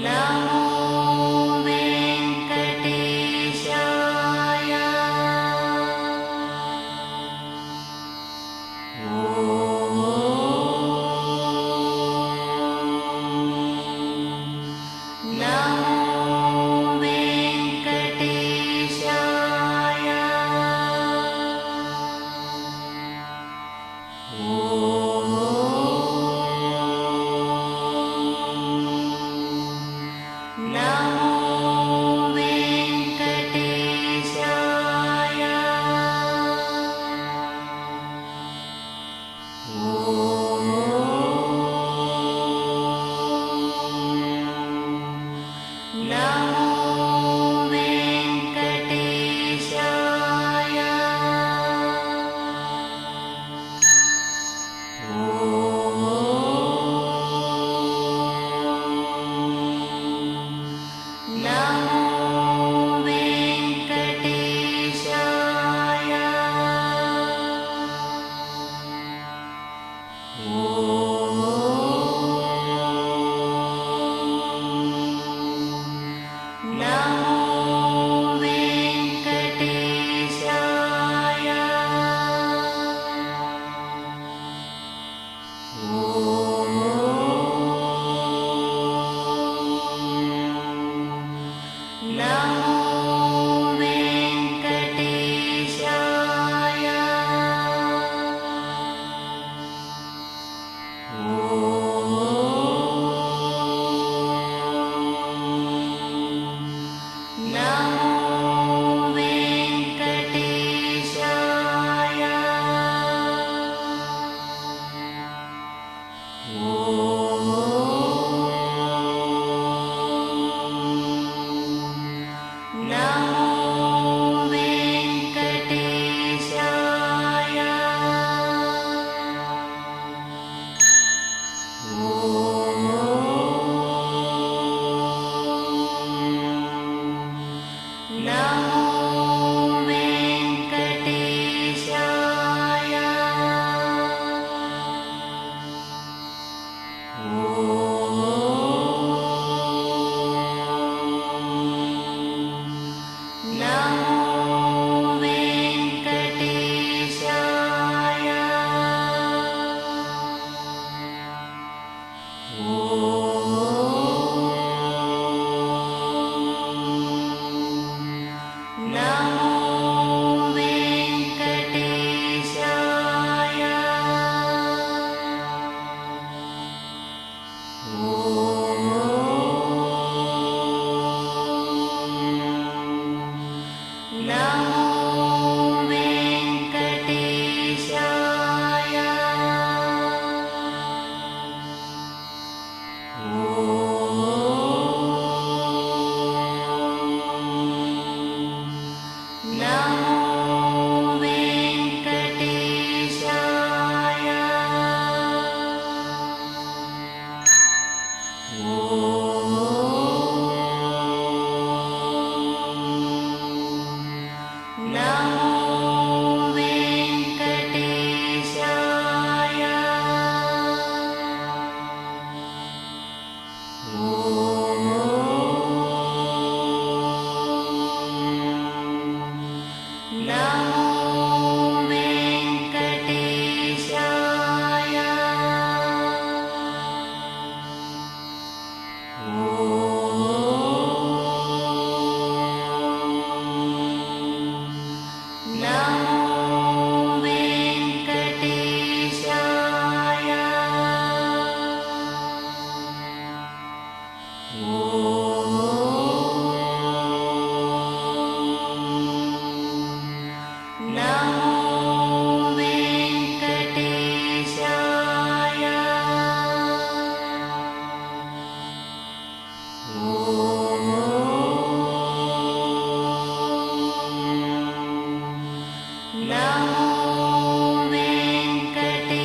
నమో వెంకటేశాయ. ఓం నమో వెంకటేశాయ. ఓం నమో వెంకటేశాయ. ఓం నమో వెంకటేశాయ. ఓం నమో వెంకటేశాయ. ఓం నమో వెంకటేశాయ. ఓం నమో వెంకటేశాయ. ఓం నమో వెంకటేశాయ. ఓం నమో వెంకటేశాయ. ఓం నమో వెంకటేశాయ. ఓం నమో వెంకటేశాయ. ఓం నమో వెంకటేశాయ. ఓం నమో వెంకటేశాయ. ఓం నమో వెంకటేశాయ. ఓం నమో వెంకటేశాయ. ఓం నమో వెంకటేశాయ. ఓం నమో వెంకటేశాయ. ఓం నమో వెంకటేశాయ. ఓం నమో వెంకటేశాయ.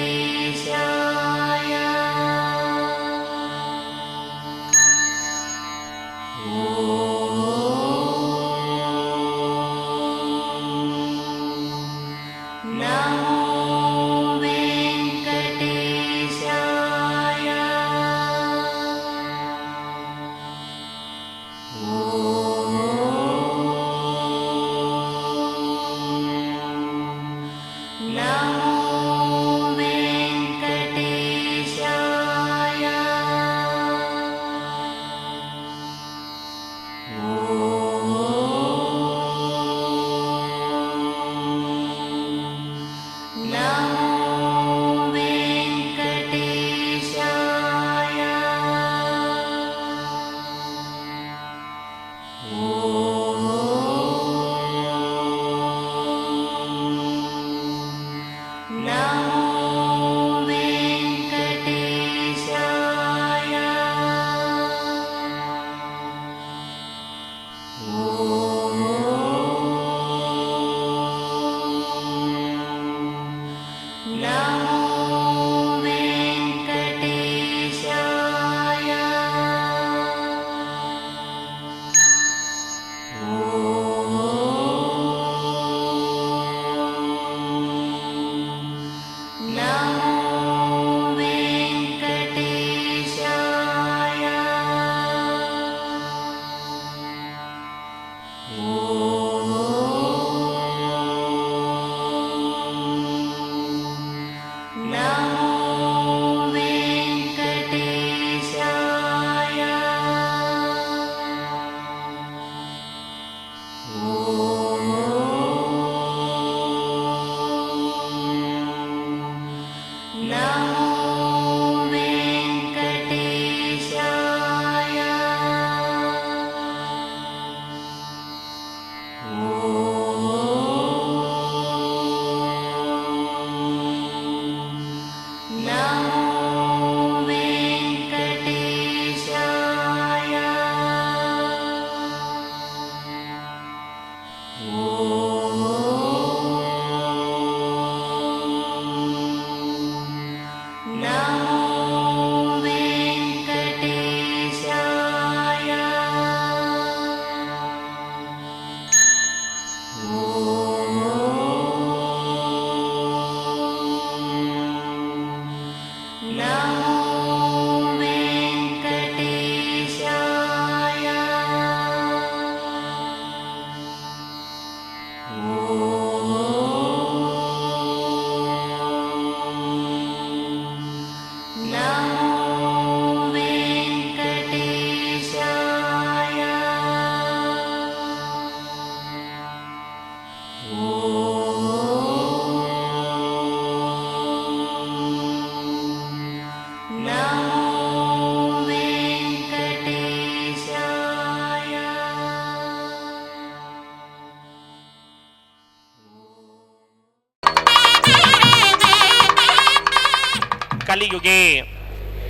కలియుగే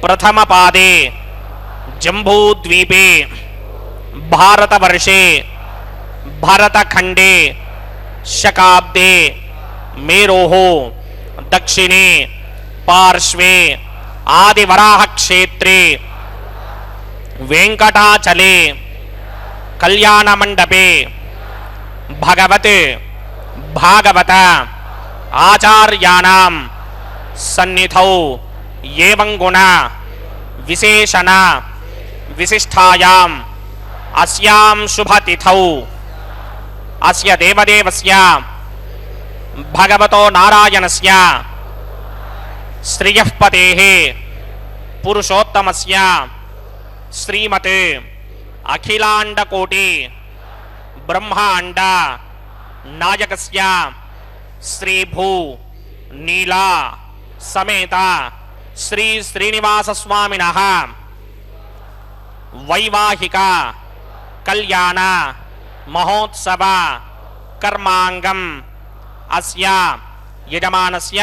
ప్రథమపాదే జంబూద్వీపే భారతవర్షే భరతఖండే శకాబ్దే మేరోః దక్షిణే పార్శ్వే ఆదివరాహక్షేత్రే వెంకటాచలే కళ్యాణమండపే భగవత్ భాగవత ఆచార్యాణం సన్నిధౌ ఏవం గుణ విశేషణ విశిష్టాయాం అస్యాం శుభతిథౌ అస్య దేవదేవస్య భగవతో నారాయణస్య శ్రియః పతేః పురుషోత్తమస్య శ్రీమత్ అఖిలాండకోటి బ్రహ్మాండ నాయకస్య శ్రీభూ నీలా సమేత శ్రీ శ్రీనివాస స్వామినః వైవాహిక కళ్యాణ మహోత్సవ కర్మాంగం అస్య యజమానస్య.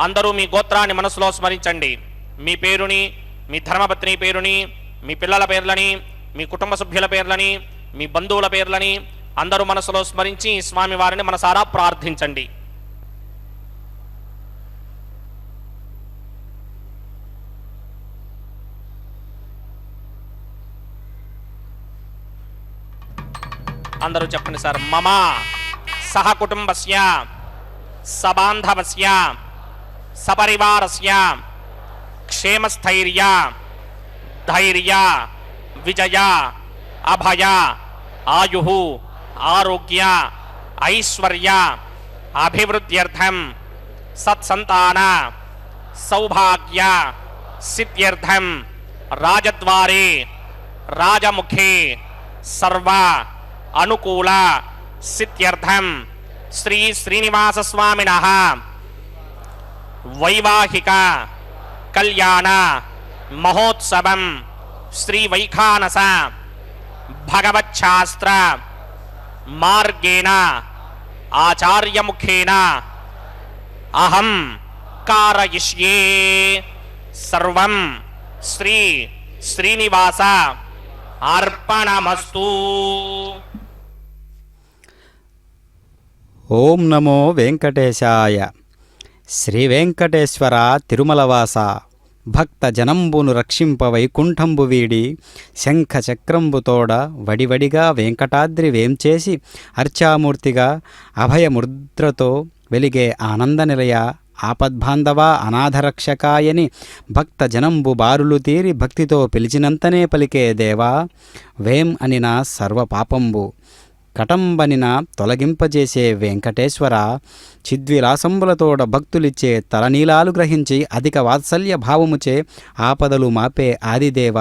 అందరూ మీ గోత్రాన్ని మనసులో స్మరించండి. మీ పేరుని, మీ ధర్మపత్ని పేరుని, మీ పిల్లల పేర్లని, మీ కుటుంబ సభ్యుల పేర్లని, మీ బంధువుల పేర్లని అందరూ మనసులో స్మరించి స్వామివారిని మనసారా ప్రార్థించండి. అందరూ చెప్పండి సార్. మమ సహ కుటుంబస్య సబాంధవస్య సపరివారస్య క్షేమస్థైర్య ధైర్య విజయ అభయ ఆయుః ఆరోగ్య ఐశ్వర్య అభివృద్ధ్యర్థం సత్సంతాన సౌభాగ్య సిద్ధ్యర్థం రాజద్వారే రాజముఖే సర్వ అనుకూల సిద్ధ్యర్థం శ్రీ శ్రీనివాస స్వామినః వైవాహిక కళ్యాణ మహోత్సవం శ్రీ వైఖానస భగవచ్ఛాస్త్ర మార్గేణ ఆచార్యముఖేన అహం కారయిష్యే సర్వం శ్రీ శ్రీనివాస అర్పణమస్తు. ఓం నమో వెంకటేశాయ. శ్రీ వెంకటేశ్వర తిరుమలవాస భక్త జనంబును రక్షింప వైకుంఠంబు వీడి శంఖ చక్రంబుతోడ వడివడిగా వెంకటాద్రి వేంచేసి అర్చామూర్తిగా అభయముద్రతో వెలిగే ఆనంద నిలయ ఆపద్బాంధవా అనాథరక్షకాయని భక్త జనంబు బారులు తీరి భక్తితో పిలిచినంతనే పలికే దేవా వేం అనిన సర్వపాపంబు కటంబనిన తొలగింపజేసే వెంకటేశ్వర చిద్విలాసంబులతోడ భక్తులిచ్చే తలనీలాలు గ్రహించి అధిక వాత్సల్య భావముచే ఆపదలు మాపే ఆదిదేవ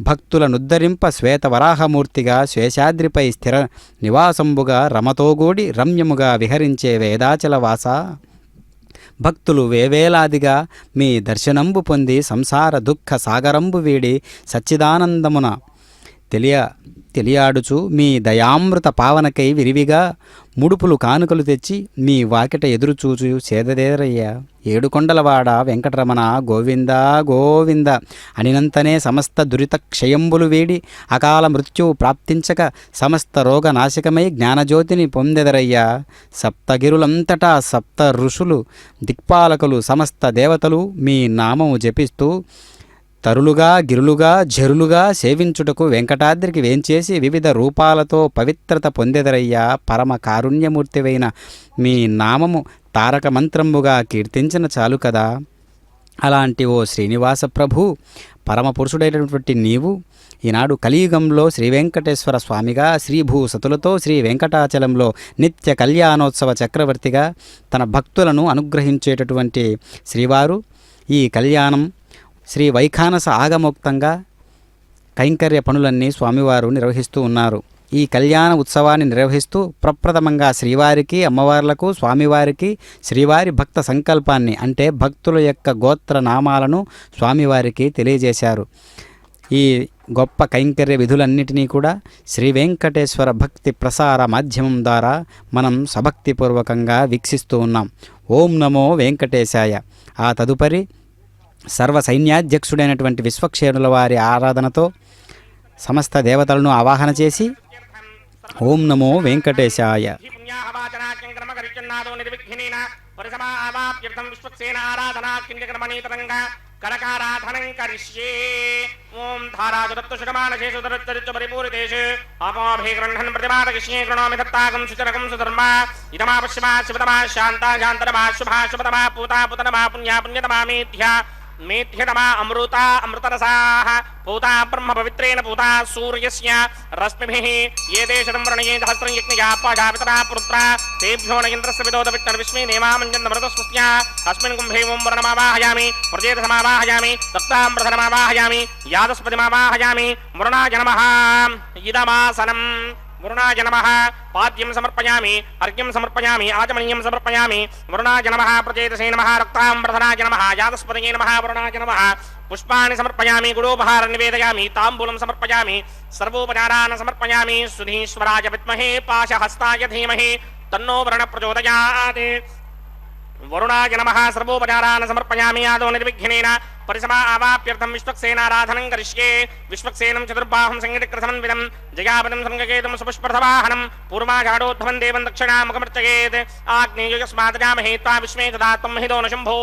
భక్తులనుద్ధరింప శ్వేతవరాహమూర్తిగా శేషాద్రిపై స్థిర నివాసంబుగా రమతోగూడి రమ్యముగా విహరించే వేదాచలవాస భక్తులు వేవేలాదిగా మీ దర్శనంబు పొంది సంసార దుఃఖ సాగరంబు వీడి సచ్చిదానందమున తెలియాడుచు మీ దయామృత పావనకై విరివిగా ముడుపులు కానుకలు తెచ్చి మీ వాకిట ఎదురుచూచు సేదదేరయ్య ఏడుకొండలవాడ వెంకటరమణ గోవింద గోవింద అనినంతనే సమస్త దురిత క్షయంబులు వీడి అకాల మృత్యువు ప్రాప్తించక సమస్త రోగనాశకమై జ్ఞానజ్యోతిని పొందెదరయ్యా సప్తగిరులంతటా సప్త ఋషులు దిక్పాలకులు సమస్త దేవతలు మీ నామము జపిస్తూ తరులుగా గిరులుగా జరులుగా సేవించుటకు వెంకటాద్రికి వేంచేసి వివిధ రూపాలతో పవిత్రత పొందెదరయ్యా పరమ కారుణ్యమూర్తివైన మీ నామము తారక మంత్రముగా కీర్తించిన చాలు కదా. అలాంటి ఓ శ్రీనివాస ప్రభు పరమపురుషుడైనటువంటి నీవు ఈనాడు కలియుగంలో శ్రీ వెంకటేశ్వర స్వామిగా శ్రీభూ సతులతో శ్రీ వెంకటాచలంలో నిత్య కళ్యాణోత్సవ చక్రవర్తిగా తన భక్తులను అనుగ్రహించేటటువంటి శ్రీవారు ఈ కళ్యాణం శ్రీ వైఖానస ఆగమోక్తంగా కైంకర్య పనులన్నీ స్వామివారు నిర్వహిస్తూ ఉన్నారు. ఈ కళ్యాణ ఉత్సవాన్ని నిర్వహిస్తూ ప్రప్రథమంగా శ్రీవారికి అమ్మవార్లకు స్వామివారికి శ్రీవారి భక్త సంకల్పాన్ని అంటే భక్తుల యొక్క గోత్ర నామాలను స్వామివారికి తెలియజేశారు. ఈ గొప్ప కైంకర్య విధులన్నిటినీ కూడా శ్రీ వెంకటేశ్వర భక్తి ప్రసార మాధ్యమం ద్వారా మనం సభక్తిపూర్వకంగా వీక్షిస్తూ ఉన్నాం. ఓం నమో వెంకటేశాయ. ఆ తదుపరి సర్వ సైన్యాధ్యక్షుడైనటువంటి విశ్వక్షేణుల వారి ఆరాధనతో సమస్త దేవతలను ఆవాహన చేసి ఓం నమో వెంకటేశాయ కనకారాధనం కరిష్యే. ఓం ధారాదురత్తుషమానశేషు దరచ్చరిత్ర పరిపూరితేషు అపోభిగృహ్ణన్ ప్రతిమాదకృష్ణే కృణోమి దత్తాకం సుచరకం సుధర్మా ఇదమా పశ్చిమా శివతమా శాంతా శాంతరమా శుభా శుభతమా పూతా పుతనమా పుణ్యా పుణ్యతమా మేధ్యా మేధ్యతమా అమృతా అమృతరసాః పూతా బ్రహ్మ పవిత్రేణ పూతా సూర్యస్య రశ్మిభిః ఏ దేశం వృణయే సహస్రం యజ్ఞయా పాజాపితరా పుత్రా తేభ్యో న ఇంద్రస్య విదోద విష్ణుర్ విష్మే నేమామంజన్ మృతస్వస్య అస్మిన్ కుంభే ఓం వరుణమావాహయామి ప్రజేతసమావాహయామి సప్తాంబ్రధనమావాహయామి యాదస్పతిమావాహయామి వరుణాయ నమః. ఇదమాసనం వరుణాయ నమః. పాద్యం సమర్పయామి అర్ఘ్యం సమర్పయామి ఆచమనీయం సమర్పయామి. వరుణాయ నమః ప్రచేతసే నమః రక్తాంబరధనాయ నమః యాదస్పతయే నమః వరుణాయ నమః. పుష్పాన్ని సమర్పయామి గుడోపహారం నివేదయామి తాంబూలం సమర్పయామి సర్వోపచారాన్ సమర్పయామి. సుధీశ్వరాయ విద్మహే పాశహస్తాయ ధీమహి తన్నో వరుణ ప్రచోదయాత్. వరుణాయ నమః. సర్వోపచారాన్ సమర్పయామి ఆదో నిర్విఘ్నేన పరిసమా ఆవాప్యర్థం విశ్వక్సేనారాధనం కరిష్యే. విశ్వక్సేనం చతుర్బాహం సంగీతకృతమన్వితం జయాపదం సంగకేతం సుపుష్పర్ధవాహనం పూర్వాఘాడోద్ధవం దేవం దక్షిణాముఖమర్చయేత్. ఆగ్నేయస్మాదజామహే త్వా విశ్వే దదాత్వం హిదో న శంభో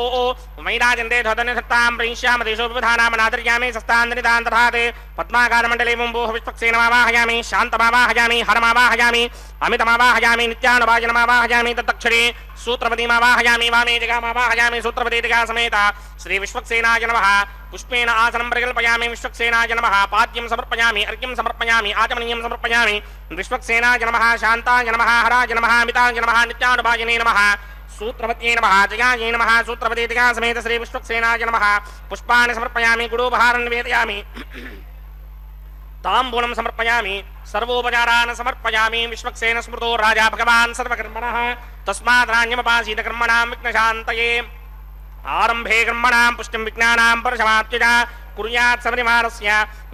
వైరాజంతే ధోదనిధత్తాం ప్రణిష్యామ దేశో విధానామనాదర్యామి సస్తాంతనిదాన్ తథాత్. పద్మాకారమండలే ముంబోః విశ్వక్సేనమావాహయామి శాంతమావాహయామి హరమావాహయామి అమితమావాహయామి నిత్యానుభాజనమావాహయామి తద్దక్షిణే సూత్రపతిమావాహయామి వామే జగామావాహయామి సూత్రపతి జగా సమేత శ్రీ విశ్వక్సేనాయ నమః. పుష్పేణ ఆసనం పరికల్పయామి. విశ్వక్సేనాయ నమః. పాద్యం సమర్పయామి అర్ఘ్యం సమర్పయామి ఆచమనీయం సమర్పయామి. విశ్వక్సేనాయ నమః. శాంతాయ నమః హరాయ నమః అమితాయ నమః నిత్యానుభాజనే నమః సూత్రవత్యే నమః జగాయే నమః సూత్రపతి జగా సమేత శ్రీ విశ్వక్సేనాయ నమః. పుష్పాన్ని సమర్పయామి గుడోపహారం నివేదయామి తాంబూలం సమర్పయామి సర్వోపచారాన్ సమర్పయామి. విశ్వక్సేన స్మృతో రాజా భగవాన్ సర్వకర్మణః తస్మాద్ కర్మణాం విఘ్నశాంతయే. ఆరంభే కర్మణాం పుష్టిం విజ్ఞానాం పరసమాప్త్యజ కుర్యాత్ సపరిమాణస్య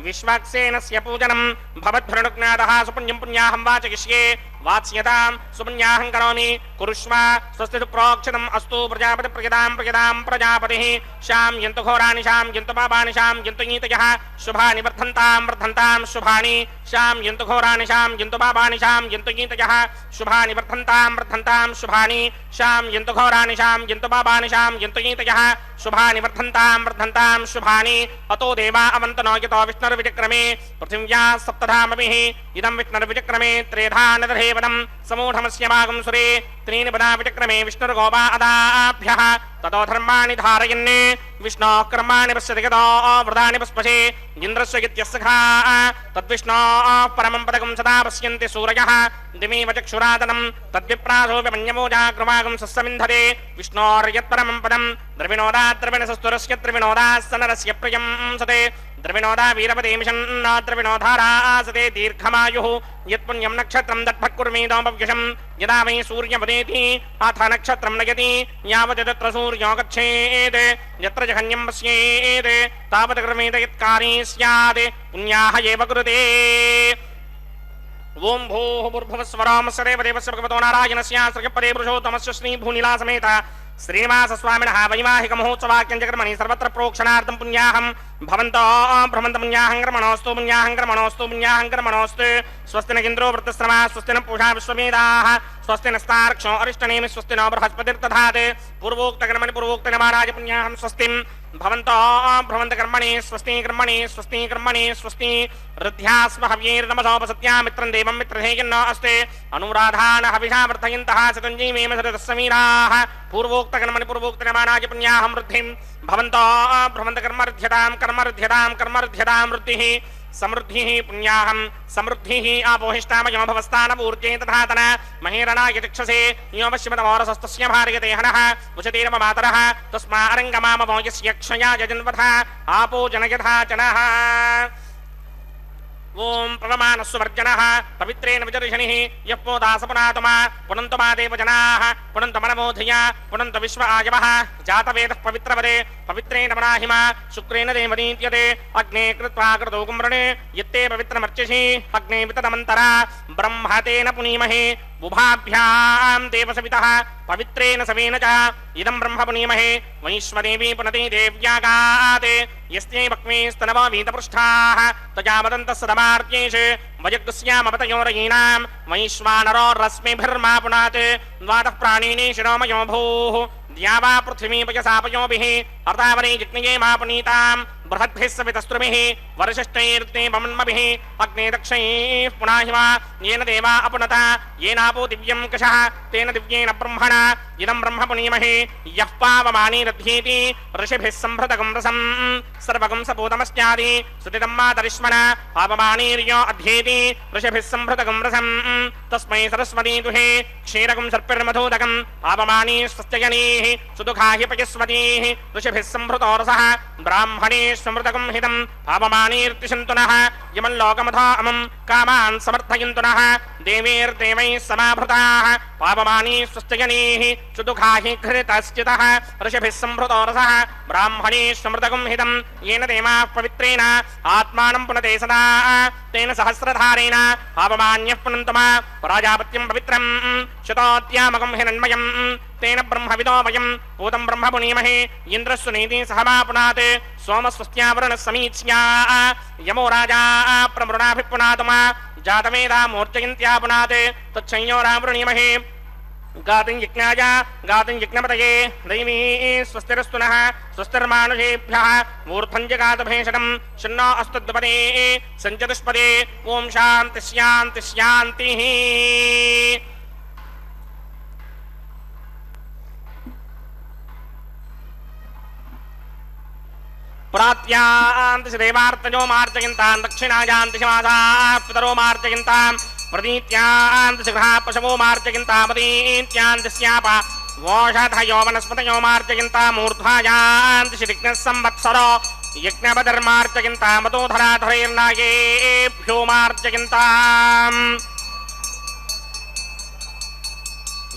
విశ్వక్సేనస్య పూజనం భవద్భృణుజ్ఞాతః. సుపుణ్యం పుణ్యాహం వాచయిష్యే వాత్స్యతాం సుపుణ్యాహం కరోమి కురుష్వ స్వస్తి ప్రోక్షితం అస్తు. ప్రజాపతి ప్రజదాం ప్రజదాం ప్రజాపతిః. శాం యంతు ఘోరాని శాం యంతు పాపాని శాం యంతు నీతయః శుభాని వర్ధంతాం వర్ధంతాం శుభాని. శాం యంతు ఘోరాని శాం యంతు పాపాని శాం యంతు నీతయః శుభాని వర్ధంతాం వర్ధంతాం శుభాని. శాం యంతు ఘోరాని శాం యంతు పాపాని శాం యంతు నీతయః శుభాని వర్ధంతాం వర్ధంతాం శుభాని. అతో దేవా అవంతనో యతో విష్ణుర్విచక్రమే పృథివ్యా సప్తధామభిః. ఇదం విష్ణుర్విచక్రమే త్రేధా నదధేవదం సమూఢమస్య భాగం సురే త్రీని పదా విచక్రమే విష్ణుర్గోపా అదాభ్యః. తతో ధర్మాణి ధారయన్ విష్ణోః కర్మాణి పశ్యతి గతో వృధాని పుష్పశే ఇంద్రస్య ఇత్యస్సఖా. తద్విష్ణోః పరమం పదకం సదా పశ్యంతి సూరయః దిమేవ చక్షురాదనం తద్విప్రాసోపి మన్యమోజాగ్రమాగం సస్సమింధతే. విష్ణోర్యత్పరమం పదం ద్రవిణోదా ద్రవిణసస్తురస్య ద్రవిణోదాస్తనరస్య ప్రియం సతే. ద్రవిణోదా వీరపదే మిషన్న ద్రవిణోధారాసతే దీర్ఘమాయుః. యత్పుణ్యం నక్షత్రం దద్భక్కుర్మేదోపవ్యశం యదా వై సూర్యపదేతి అథ నక్షత్రం నయతి యావత్ తత్ర సూర్యో గచ్ఛేత్ యత్ర జహన్యం పశ్యేత్ తావత్ కర్మేత యత్కారీ స్యాత్ పుణ్యాః ఏవ కృతే. ఓం భూః భూర్భువస్వరామస్య దేవదేవస్య భగవతో నారాయణస్య శ్రీపదే పురుషోత్తమస్య శ్రీ భూనిలా సమేత శ్రీనివాస స్వామినః వైవాహిక మహోత్సవాఖ్యం చకర్మణి సర్వత్ర ప్రోక్షణార్థం పుణ్యాహం భవంతో భ్రమంత పుణ్యాహం కర్మణోస్తు పుణ్యాహం కర్మణోస్తు పుణ్యాహం కర్మణోస్తు. స్వస్తి న ఇంద్రో వృత్తశ్రవా స్వస్తి న పూషా విశ్వవేదాః స్వస్తి నస్తార్క్ష్యో అరిష్టనేమి స్వస్తి నో బృహస్పతిర్దధాత్. పూర్వోక్త కర్మణి పూర్వోక్త నమారాజ పుణ్యాహం స్వస్తిం భవంతో భ్రమంత కర్మణి స్వస్తి కర్మణి స్వస్తి కర్మణి స్వస్తి. రుధ్యాస్మ హవ్యేర్నమసోపసత్యా మిత్రం దేవం మిత్రధేయన్నో అస్తే అనురాధాన హవిషా వర్ధయంతః సతంజీమేమ సరదస్సమీరాః. పూర్వోక్త కర్మణి పూర్వోక్త నమారాజ పుణ్యాహం వృద్ధిం భవంతో భ్రమంత కర్మరుధ్యతాం కర్మరుధ్యతాం కర్మరుధ్యతాం వృద్ధిః సమృద్ధిః పుణ్యాహం సమృద్ధిః ఆపోహిష్టామయో భవస్థానపూర్జే తథాతన మహేరణాయ చక్షసే యోమశ్యమతమోరసస్తస్య భార్యతే హనః ఉచతేరమ మాతరః తస్మా అరంగమామవో యస్య క్షయా జజన్వథ ఆపో జనయథా చనః. ఓం ప్రణమ పవమానస్సువర్జనः పవిత్రేణ విజర్షణిः యః పోదాసపునాతుమా పునంతు మా దేవజనాः పునంతు మనమోధియ పునంతు విశ్వ ఆయవः జాతవేదः పవిత్రవదే పవిత్రేణ మనాహిమ శుక్రేణ దేవదీత్యతే అగ్నే కృత్వా కృతో కుమ్రణే యత్తే పవిత్రమర్చిషి అగ్నే వితదమంతరా బ్రహ్మతేన పునీమహే ఉభాభ్యాం దేవసవితః పవిత్రేణ సవేన చ ఇదం బ్రహ్మ పునీమహే వైశ్వదేవీ పునతి దేవ్యాగాతే యస్యై వక్మే స్తనవో వీతపృష్ఠాః తజావదంతః సదమార్యేషు వయగ్స్యామపతయోరయీనాం వైశ్వానరో రశ్మిభిర్మా పునాత్ ద్వాదః ప్రాణీని శిరోమయో భూః ద్యావా పృథివీపయసాపయోభిः అర్తావరీ జిగ్నయే మా పునీతాం బృహద్భిः సవితస్త్రుభిः వరిశిష్టైర్తే మమన్మభిः అగ్నే దక్షైః పునాహిమ येन देवा अपनता येनापो दिव्यं कषः तेन दिव्येन ब्रह्मणा इदं ब्रह्म पुनीमहे यः पावमानीरध्येति ऋषिभिः सम्भृतकं रसं सर्वकं सपूतमस्यादि सुतितं मातरिष्मणा पावमानीर्यो अध्येति ऋषिभिः सम्भृतकं रसं तस्मै सरस्वती दुहे क्षीरकं सर्पिर्मधूदकं पावमानी स्वस्त्यजनीः सुदुःखाहि पयस्वतीः ऋषिभिः सम्भृतो रसः ब्राह्मणे स्मृतकं हितं पावमानीर्तिशन्तु नः यमल्लोकमथा अमं कामान् समर्थयन्तु नः देवीर्देवैः समाभृताः पावमानी स्वस्त्यजनीः सुदुःखाहि घृतश्चितः ऋषिभिः सम्भृतो रसः ब्राह्मणे स्मृतकं हितं येन देवाः पवित्रेण आत्मानं पुनते सदा तेन सहस्रधारेण पावमान्यः पुनन्तु मा प्राजापत्यं पवित्रं शतोत्यामकं हिरण्मयं तेन ब्रह्मविदो वयं पूतं ब्रह्म पुनीमहे इन्द्रस्सु नीति सहमा पुनात् सोमस्वस्त्यावरणः समीच्या यमो राजा प्रमृणाभिः पुनातु मा जातवेदा मूर्जयन्त्या पुनात् तच्छंयोरावृणीमहे गातुं यज्ञाय गातुं यज्ञपतये दैवी स्वस्तिरस्तु नः स्वस्तिर्मानुषेभ्यः ऊर्ध्वं जगातु भेषणं शन्नो अस्तु द्विपदे सञ्चतुष्पदे ॐ शान्तिः शान्तिः शान्तिः प्रात्यान्तिश देवार्तजो मार्जयन्तान् दक्षिणायान्तिश मासाः पितरो मार्जयन्ताम् प्रतीत्यान्तिश गृहाः पशवो मार्जयन्तामतीत्यान्तिस्याप वोषधयो वनस्पतयो मार्जयन्ताम् ऊर्ध्वायान्तिश विघ्नः संवत्सरो यज्ञपतिर्मार्जयन्ताम् मतोधराधरैर्नागेभ्यो मार्जयन्ताम्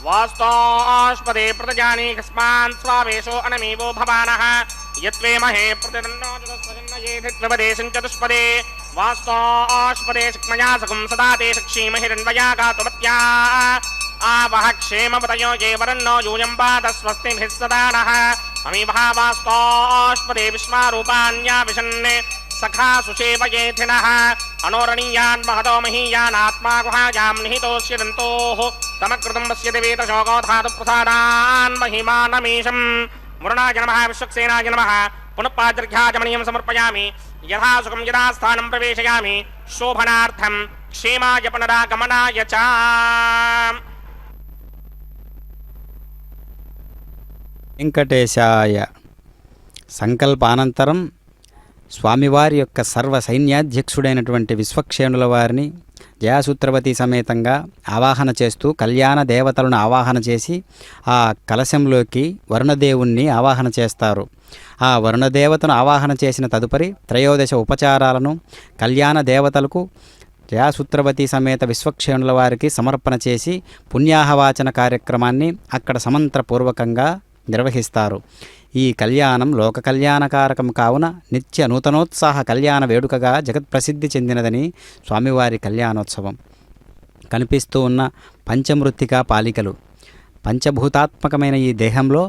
वास्तोष्पदे प्रतजानी कस्मान् स्वावेशो अनमेवो भवानः यत्वे महे प्रतिदन्नो चतुष्पदे चतुष्पदे वास्तोष्पदे शक्मया सकं सदा ते शक्षीमहिरन्वया गातुमत्या आवह क्षेमपतयो ये वरन्नो यूयं पात स्वस्तिभिः सदा नः अमीभः वास्तोष्पदे विश्वारूपाण्या विशन्ने सखा सुषेवयेथिनः अनोरणीयान् महतो महीयानात्मा गुहायां निहितोऽस्यदन्तोः तमकृतं वस्यति वेतशोको धातु प्रसादान् महिमानमीशम् मुरणाय नमः विश्वक्सेनाय नमः पुनः पाद्रघ्याचमनीयं समर्पयामि यथा सुखं यथा स्थानं प्रवेशयामि शोभनार्थं क्षेमाय पुनरागमनाय च వెంకటేశాయ. సంకల్పానంతరం స్వామివారి యొక్క సర్వ సైన్యాధ్యక్షుడైనటువంటి విశ్వక్షేణుల వారిని జయాసూత్రవతి సమేతంగా ఆవాహన చేస్తూ కళ్యాణ దేవతలను ఆవాహన చేసి ఆ కలశంలోకి వరుణదేవుణ్ణి ఆవాహన చేస్తారు. ఆ వరుణదేవతను ఆవాహన చేసిన తదుపరి త్రయోదశ ఉపచారాలను కళ్యాణ దేవతలకు జయాసూత్రవతి సమేత విశ్వక్షేణుల వారికి సమర్పణ చేసి పుణ్యాహవాచన కార్యక్రమాన్ని అక్కడ సమంత్రపూర్వకంగా నిర్వహిస్తారు. ఈ కళ్యాణం లోక కళ్యాణకారకం కావున నిత్య నూతనోత్సాహ కళ్యాణ వేడుకగా జగత్ప్రసిద్ధి చెందినదని స్వామివారి కళ్యాణోత్సవం. కనిపిస్తూ ఉన్న పంచమృత్తికా పాలికలు పంచభూతాత్మకమైన ఈ దేహంలో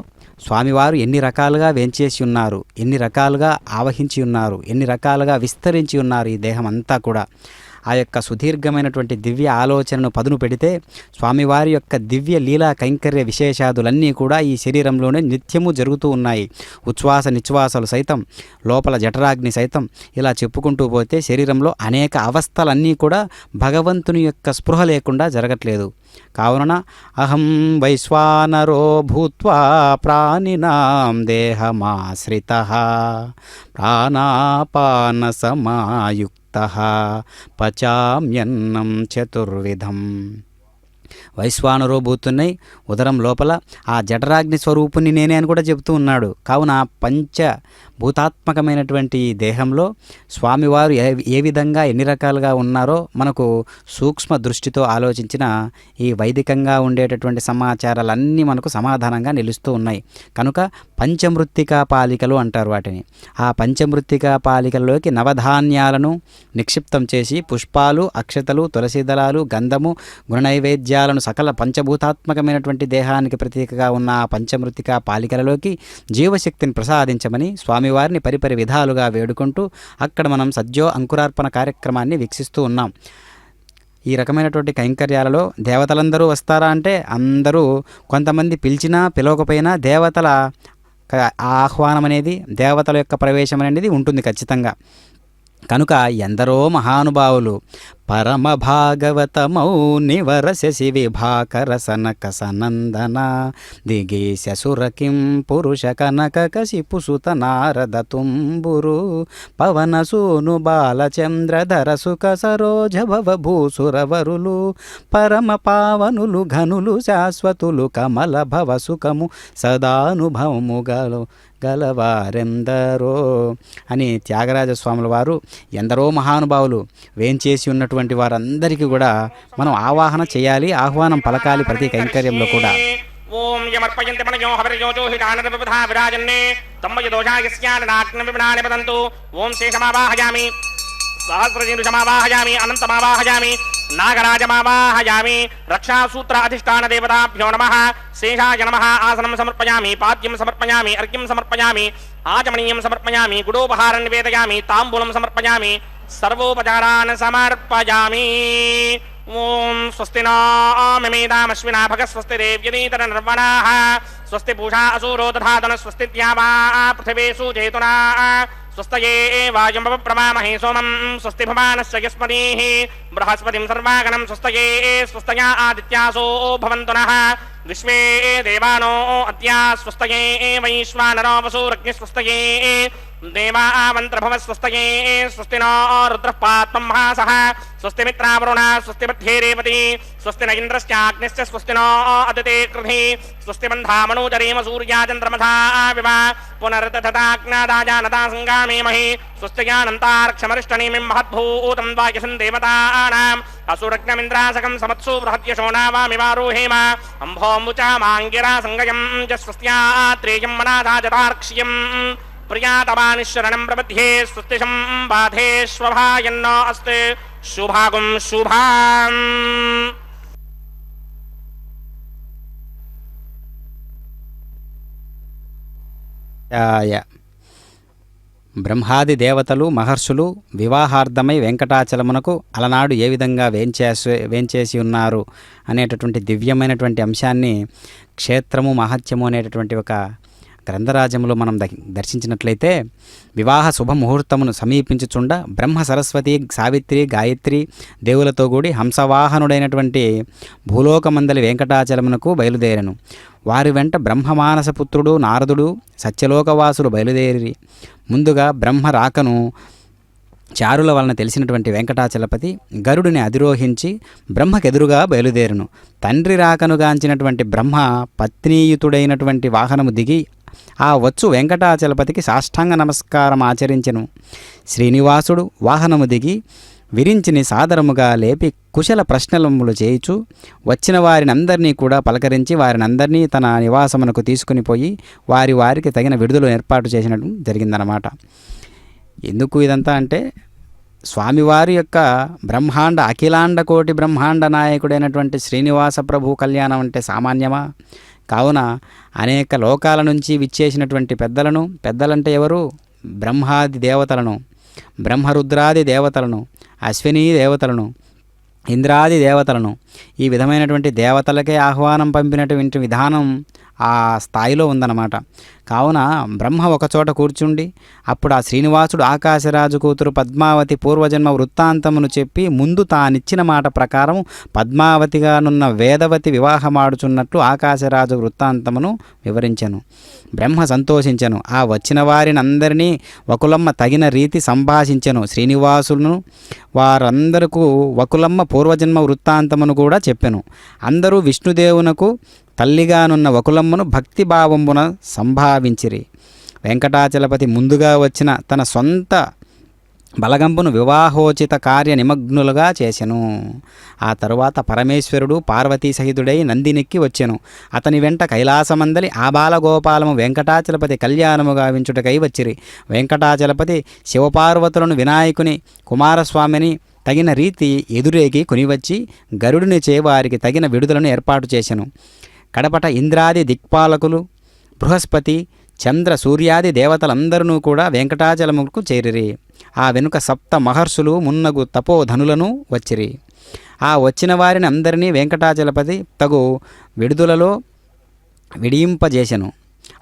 స్వామివారు ఎన్ని రకాలుగా వేంచేసి ఉన్నారు, ఎన్ని రకాలుగా ఆవహించి ఉన్నారు, ఎన్ని రకాలుగా విస్తరించి ఉన్నారు. ఈ దేహం అంతా కూడా ఆ యొక్క సుదీర్ఘమైనటువంటి దివ్య ఆలోచనను పదును పెడితే స్వామివారి యొక్క దివ్య లీలా కైంకర్య విశేషాదులన్నీ కూడా ఈ శరీరంలోనే నిత్యము జరుగుతూ ఉన్నాయి. ఉచ్ఛ్వాస నిశ్వాసాలు సైతం, లోపల జఠరాగ్ని సైతం, ఇలా చెప్పుకుంటూ పోతే శరీరంలో అనేక అవస్థలన్నీ కూడా భగవంతుని యొక్క స్పృహ లేకుండా జరగట్లేదు. కావున అహం వైశ్వానరో భూత్వా ప్రాణినాం దేహమాశ్రితః ప్రాణాపాన సమాయుక్త పచామ్యన్నం చతుర్విధం. వైశ్వానరో భూతున్నాయి ఉదరం లోపల ఆ జఠరాగ్ని స్వరూపుని నేనే అని కూడా చెబుతూ ఉన్నాడు. కావున పంచ భూతాత్మకమైనటువంటి ఈ దేహంలో స్వామివారు ఏ విధంగా ఎన్ని రకాలుగా ఉన్నారో మనకు సూక్ష్మ దృష్టితో ఆలోచించిన ఈ వైదికంగా ఉండేటటువంటి సమాచారాలన్నీ మనకు సమాధానంగా నిలుస్తూ ఉన్నాయి. కనుక పంచమృత్తికా పాలికలు అంటారు వాటిని. ఆ పంచమృత్తికా పాలికల్లోకి నవధాన్యాలను నిక్షిప్తం చేసి పుష్పాలు, అక్షతలు, తులసి దళాలు, గంధము, గుణనైవేద్యాలను సకల పంచభూతాత్మకమైనటువంటి దేహానికి ప్రతీకగా ఉన్న ఆ పంచమృత్తికా పాలికలలోకి జీవశక్తిని ప్రసాదించమని స్వామివారిని పరిపరి విధాలుగా వేడుకుంటూ అక్కడ మనం సద్యో అంకురార్పణ కార్యక్రమాన్ని వీక్షిస్తూ ఉన్నాం. ఈ రకమైనటువంటి కైంకర్యాలలో దేవతలందరూ వస్తారా అంటే అందరూ, కొంతమంది పిలిచినా పిలవకపోయినా దేవతల ఆహ్వానం అనేది, దేవతల యొక్క ప్రవేశం అనేది ఉంటుంది ఖచ్చితంగా. కనుక ఎందరో మహానుభావులు పరమ భాగవతమౌ నివరసి విభాకర సనక సనందన దిగేశ సురకిం పురుష కనక కశిపుసుత నారద తుంబురు పవన సూను బాలచంద్రధర సుఖ సరోజ భవభూసురవరులు పరమ పావనులు ఘనులు శాశ్వతులు కమల భవ సుఖము సదానుభవము గలవారెందరో అని త్యాగరాజస్వాముల వారు ఎందరో మహానుభావులు వేంచేసి ఉన్నటువంటి వారందరికీ కూడా మనం ఆవాహన చేయాలి, ఆహ్వానం పలకాలి ప్రతి కైంకర్యంలో కూడా. ఓం యమర్పయంతి మనయో హవిర్యోజో హితానరవిధా విరాజన్నే తమ్మయ దోషాయస్యానాగ్న విమనాని వదంతు. ఓం శేషమావాహయామి, సహస్రజీనుషమావాహయామి, అనంతమావాహయామి, నాగరాజమావాహయామి. రక్షాసూత్ర అధిష్టాన దేవతాభ్యో నమః. శేషాయ నమః. ఆసనం సమర్పయామి, పాద్యం సమర్పయామి, అర్ఘ్యం సమర్పయామి, ఆచమనీయం సమర్పయామి, గుడోపహారం నివేదయామి, తాంబూలం సమర్పయామి, సర్వోపచారాన్ సమర్పయామి. ఓం స్వస్తి నామేదామశ్వినా భగ స్వస్తి దేవ్యదీతర నిర్వణాః స్వస్తి పూషా అసూరో దధాతన స్వస్తి ద్యావా పృథివీషు చేతునా స్వస్తయే వాయుం ప్రమామహే సోమం స్వస్తి భవానశ్చ యస్మదీః బృహస్పతిం సర్వాగణం స్వస్తయే స్వస్తయా ఆదిత్యాసో భవంతు నః విశ్వే దేవానో అద్యా స్వస్తయే వైశ్వానరో వసూరగ్ని స్వస్తయే దేవామంత్రభవ స్వస్తయే స్వస్తి నో రుద్రః పాత్మం మహాసః స్వస్తి మిత్రావరుణ స్వస్తి మధ్యే రేవతి స్వస్తి న ఇంద్రశ్చాగ్నిశ్చ స్వస్తి నో అదితే కృధి స్వస్తి బంధామనూజరేమ సూర్యాచంద్రమథా వివ పునర్దధాజ్ఞాదాజానతా సంగామేమహి స్వస్తియానంతార్క్షమరిష్టనేమిం మహద్భూతం వాయసం దేవతానాం అసురగ్నమింద్రాసకం సమత్సు బృహద్యశోనావామివారోహేమ అంభోముచా మాంగిరా సంగయం చ స్వస్త్యాత్రేయం మనాదాజతార్క్ష్యం ప్రియాతమానిశరణం ప్రబध्ये స్వస్తిషం బాధేష్వభాయన్నో అస్తే శుభాగం శుభాం. బ్రహ్మాది దేవతలు మహర్షులు వివాహార్థమై వెంకటాచలమునకు అలనాడు ఏ విధంగా వేంచేసి ఉన్నారు అనేటటువంటి దివ్యమైనటువంటి అంశాన్ని క్షేత్రము మహత్యము అనేటటువంటి ఒక గ్రంథరాజములో మనం దర్శించినట్లయితే వివాహ శుభముహూర్తమును సమీపించుచుండ బ్రహ్మ సరస్వతి సావిత్రి గాయత్రి దేవులతో కూడి హంసవాహనుడైనటువంటి భూలోకమందలి వెంకటాచలమునకు బయలుదేరను. వారి వెంట బ్రహ్మమానసపుత్రుడు నారదుడు సత్యలోకవాసులు బయలుదేరి ముందుగా బ్రహ్మ రాకను చారుల వలన తెలిసినటువంటి వెంకటాచలపతి గరుడిని అధిరోహించి బ్రహ్మకెదురుగా బయలుదేరును. తండ్రి రాకనుగాంచినటువంటి బ్రహ్మ పత్నీయుతుడైనటువంటి వాహనము దిగి ఆ వచ్చు వెంకటాచలపతికి సాష్టాంగ నమస్కారం ఆచరించెను. శ్రీనివాసుడు వాహనము దిగి విరించిని సాదరముగా లేపి కుశల ప్రశ్నలములు చేయుచు వచ్చిన వారినందరినీ కూడా పలకరించి వారినందరినీ తన నివాసమునకు తీసుకుని పోయి వారికి తగిన విడుదల ఏర్పాటు చేసినట్టు జరిగిందన్నమాట. ఎందుకు ఇదంతా అంటే స్వామివారి యొక్క బ్రహ్మాండ అఖిలాండ కోటి బ్రహ్మాండ నాయకుడైనటువంటి శ్రీనివాస ప్రభు కళ్యాణం అంటే సామాన్యమా? కావున అనేక లోకాల నుంచి విచ్చేసినటువంటి పెద్దలంటే ఎవరు? బ్రహ్మాది దేవతలను, బ్రహ్మరుద్రాది దేవతలను, అశ్విని దేవతలను, ఇంద్రాది దేవతలను, ఈ విధమైనటువంటి దేవతలకే ఆహ్వానం పంపినటువంటి విధానం ఆ స్థాయిలో ఉందన్నమాట. కావున బ్రహ్మ ఒకచోట కూర్చుండి అప్పుడు ఆ శ్రీనివాసుడు ఆకాశరాజు కూతురు పద్మావతి పూర్వజన్మ వృత్తాంతమును చెప్పి ముందు తానిచ్చిన మాట ప్రకారం పద్మావతిగానున్న వేదవతి వివాహమాడుచున్నట్లు ఆకాశరాజు వృత్తాంతమును వివరించెను. బ్రహ్మ సంతోషించెను. ఆ వచ్చిన వారినందరినీ వకులమ్మ తగిన రీతి సంభాషించెను. శ్రీనివాసులను వారందరకు వకులమ్మ పూర్వజన్మ వృత్తాంతమును కూడా చెప్పెను. అందరూ విష్ణుదేవునకు తల్లిగానున్న వకులమ్మను భక్తిభావమున సంభావించిరి. వెంకటాచలపతి ముందుగా వచ్చిన తన సొంత బలగంపును వివాహోచిత కార్య నిమగ్నులుగా చేసెను. ఆ తరువాత పరమేశ్వరుడు పార్వతీ సహితుడై నందినెక్కి వచ్చెను. అతని వెంట కైలాసమందలి ఆబాలగోపాలము వెంకటాచలపతి కళ్యాణము గావించుటకై వచ్చిరి. వెంకటాచలపతి శివపార్వతులను వినాయకుని కుమారస్వామిని తగిన రీతి ఎదురేగి కొనివచ్చి గరుడునిచే వారికి తగిన విడుదలను ఏర్పాటు చేసెను. కడపట ఇంద్రాది దిక్పాలకులు బృహస్పతి చంద్ర సూర్యాది దేవతలందరూ కూడా వెంకటాచలముకు చేరిరి. ఆ వెనుక సప్త మహర్షులు మున్నగు తపోధనులను వచ్చిరి. ఆ వచ్చిన వారిని అందరినీ వెంకటాచలపతి తగు విడుదలలో విడియింపజేసెను.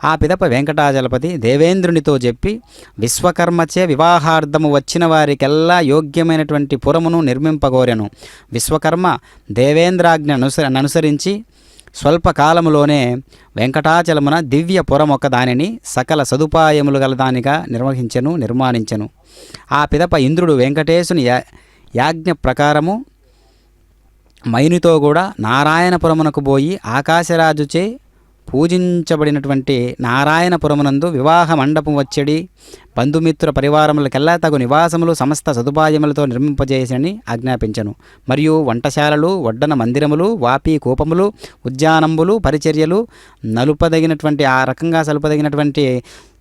ఆ పిదప వెంకటాచలపతి దేవేంద్రునితో చెప్పి విశ్వకర్మచే వివాహార్థము వచ్చిన వారికెల్లా యోగ్యమైనటువంటి పురమును నిర్మింపగోరెను. విశ్వకర్మ దేవేంద్రాజ్ఞనుసరించి స్వల్పకాలములోనే వెంకటాచలమున దివ్య పురమొక దానిని సకల సదుపాయములు గలదానిగా నిర్మాణించెను. ఆ పిదప ఇంద్రుడు వెంకటేశుని యాజ్ఞ ప్రకారము మైనితో కూడా నారాయణపురమునకు పోయి ఆకాశరాజుచే పూజించబడినటువంటి నారాయణపురమునందు వివాహ మండపం వచ్చడి బంధుమిత్ర పరివారములకెల్లా తగు నివాసములు సమస్త సదుపాయములతో నిర్మింపజేసని ఆజ్ఞాపించను. మరియు వంటశాలలు, వడ్డన మందిరములు, వాపి కూపములు, ఉద్యానంబులు, పరిచర్యలు నలుపదగినటువంటి ఆ రకంగా సలుపదగినటువంటి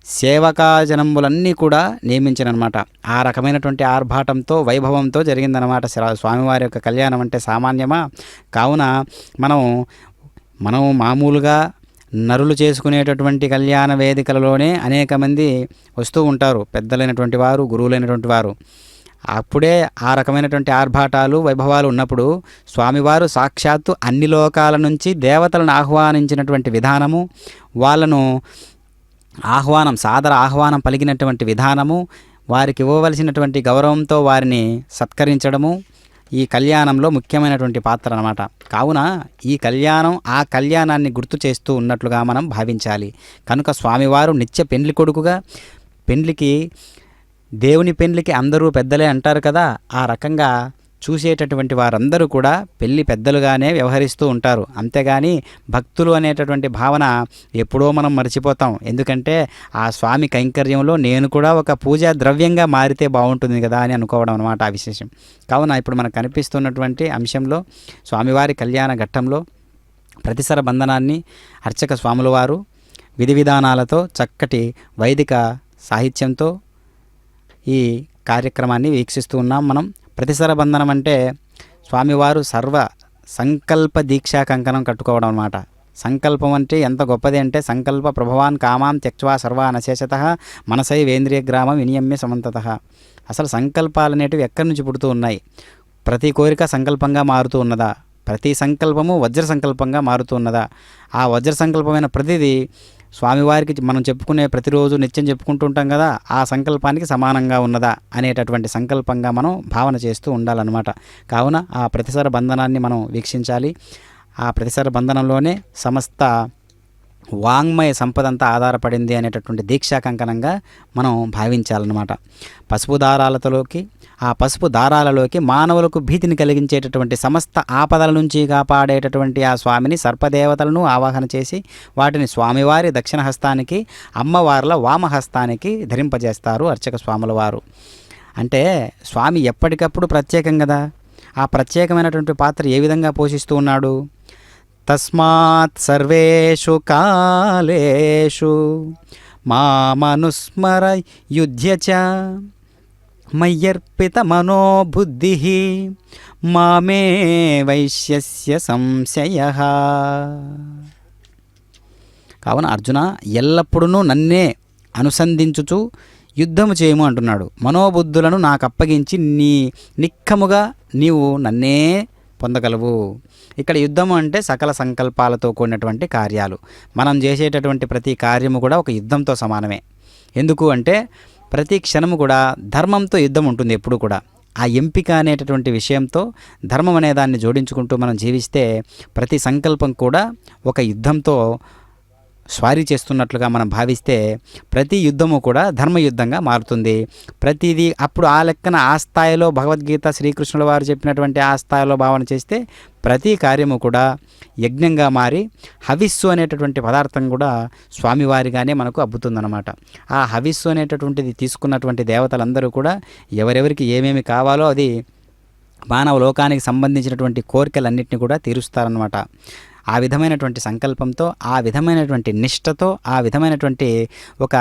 సేవకాజనంబులన్నీ కూడా నియమించనమాట. ఆ రకమైనటువంటి ఆర్భాటంతో వైభవంతో జరిగిందనమాట స్వామివారి యొక్క కళ్యాణం. అంటే సామాన్యమా? కావున మనం మామూలుగా నరులు చేసుకునేటటువంటి కళ్యాణ వేదికలలోనే అనేక మంది వస్తూ ఉంటారు, పెద్దలైనటువంటి వారు, గురువులైనటువంటి వారు. అప్పుడే ఆ రకమైనటువంటి ఆర్భాటాలు వైభవాలు ఉన్నప్పుడు స్వామివారు సాక్షాత్తు అన్ని లోకాల నుంచి దేవతలను ఆహ్వానించినటువంటి విధానము, వాళ్ళను సాదర ఆహ్వానం పలికినటువంటి విధానము, వారికి ఇవ్వవలసినటువంటి గౌరవంతో వారిని సత్కరించడము ఈ కళ్యాణంలో ముఖ్యమైనటువంటి పాత్ర అన్నమాట. కావున ఈ కళ్యాణం ఆ కళ్యాణాన్ని గుర్తు చేస్తూ ఉన్నట్లుగా మనం భావించాలి. కనుక స్వామివారు నిత్య పెండ్లి కొడుకుగా, దేవుని పెండ్లికి అందరూ పెద్దలే అంటారు కదా, ఆ రకంగా చూసేటటువంటి వారందరూ కూడా పెళ్లి పెద్దలుగానే వ్యవహరిస్తూ ఉంటారు. అంతేగాని భక్తులు అనేటటువంటి భావన ఎప్పుడో మనం మర్చిపోతాం. ఎందుకంటే ఆ స్వామి కైంకర్యంలో నేను కూడా ఒక పూజా ద్రవ్యంగా మారితే బాగుంటుంది కదా అని అనుకోవడం అన్నమాట ఆ విశేషం. కావున ఇప్పుడు మనకు కనిపిస్తున్నటువంటి అంశంలో స్వామివారి కళ్యాణ ఘట్టంలో ప్రతిసర బంధనాన్ని అర్చక స్వాముల వారు విధి విధానాలతో చక్కటి వైదిక సాహిత్యంతో ఈ కార్యక్రమాన్ని వీక్షిస్తూ ఉన్నాం మనం. ప్రతిసర బంధనం అంటే స్వామివారు సర్వ సంకల్ప దీక్షా కంకణం కట్టుకోవడం అన్నమాట. సంకల్పం అంటే ఎంత గొప్పది అంటే సంకల్ప ప్రభవాన్ కామాం త్యక్వా సర్వాన్ అశేషత మనసై వేంద్రియ గ్రామం వినియమ్య సమంతత. అసలు సంకల్పాలు అనేటివి ఎక్కడి నుంచి పుడుతూ ఉన్నాయి? ప్రతి కోరిక సంకల్పంగా మారుతూ ఉన్నదా? ప్రతి సంకల్పము వజ్ర సంకల్పంగా మారుతూ ఉన్నదా? ఆ వజ్ర సంకల్పమైన ప్రతిదీ స్వామివారికి మనం చెప్పుకునే ప్రతిరోజు నిత్యం చెప్పుకుంటూ ఉంటాం కదా, ఆ సంకల్పానికి సమానంగా ఉన్నదా అనేటటువంటి సంకల్పంగా మనం భావన చేస్తూ ఉండాలన్నమాట. కావున ఆ ప్రతిసర బంధనాన్ని మనం వీక్షించాలి. ఆ ప్రతిసర బంధనంలోనే సమస్త వాంగ్మయ సంపద అంతా ఆధారపడింది అనేటటువంటి దీక్షా కంకణంగా మనం భావించాలన్నమాట. ఆ పసుపు దారాలలోకి మానవులకు భీతిని కలిగించేటటువంటి సమస్త ఆపదల నుంచి కాపాడేటటువంటి ఆ స్వామిని సర్పదేవతలను ఆవాహన చేసి వాటిని స్వామివారి దక్షిణ హస్తానికి, అమ్మవార్ల వామహస్తానికి ధరింపజేస్తారు అర్చక స్వాముల వారు. అంటే స్వామి ఎప్పటికప్పుడు ప్రత్యేకం కదా, ఆ ప్రత్యేకమైనటువంటి పాత్ర ఏ విధంగా పోషిస్తూ ఉన్నాడు? తస్మాత్ సర్వేషు కాలేషు మామనుస్మర యుధ్య చ మయ్యర్పిత మనోబుద్ధి మామే వైశ్యస్య సంశయః. కావున అర్జున, ఎల్లప్పుడూ నన్నే అనుసంధించుచు యుద్ధము చేయము అంటున్నాడు. మనోబుద్ధులను నాకు అప్పగించి నిక్కముగా నీవు నన్నే పొందగలవు. ఇక్కడ యుద్ధము అంటే సకల సంకల్పాలతో కూడినటువంటి కార్యాలు. మనం చేసేటటువంటి ప్రతి కార్యము కూడా ఒక యుద్ధంతో సమానమే. ఎందుకు అంటే ప్రతి క్షణము కూడా ధర్మంతో యుద్ధం ఉంటుంది ఎప్పుడు కూడా. ఆ ఎంపిక అనేటటువంటి విషయంతో ధర్మం అనే దాన్ని జోడించుకుంటూ మనం జీవిస్తే ప్రతి సంకల్పం కూడా ఒక యుద్ధంతో స్వారీ చేస్తున్నట్లుగా మనం భావిస్తే ప్రతి యుద్ధము కూడా ధర్మయుద్ధంగా మారుతుంది. ప్రతిదీ అప్పుడు ఆ లెక్కన ఆ స్థాయిలో భగవద్గీత శ్రీకృష్ణుల వారు చెప్పినటువంటి ఆ స్థాయిలో భావన చేస్తే ప్రతి కార్యము కూడా యజ్ఞంగా మారి హవిస్సు అనేటటువంటి పదార్థం కూడా స్వామివారిగానే మనకు అబ్బుతుందన్నమాట. ఆ హవిస్సు అనేటటువంటిది తీసుకున్నటువంటి దేవతలందరూ కూడా ఎవరెవరికి ఏమేమి కావాలో అది మానవ లోకానికి సంబంధించినటువంటి కోరికలన్నింటినీ కూడా తీరుస్తారన్నమాట. ఆ విధమైనటువంటి సంకల్పంతో, ఆ విధమైనటువంటి నిష్ఠతో, ఆ విధమైనటువంటి ఒక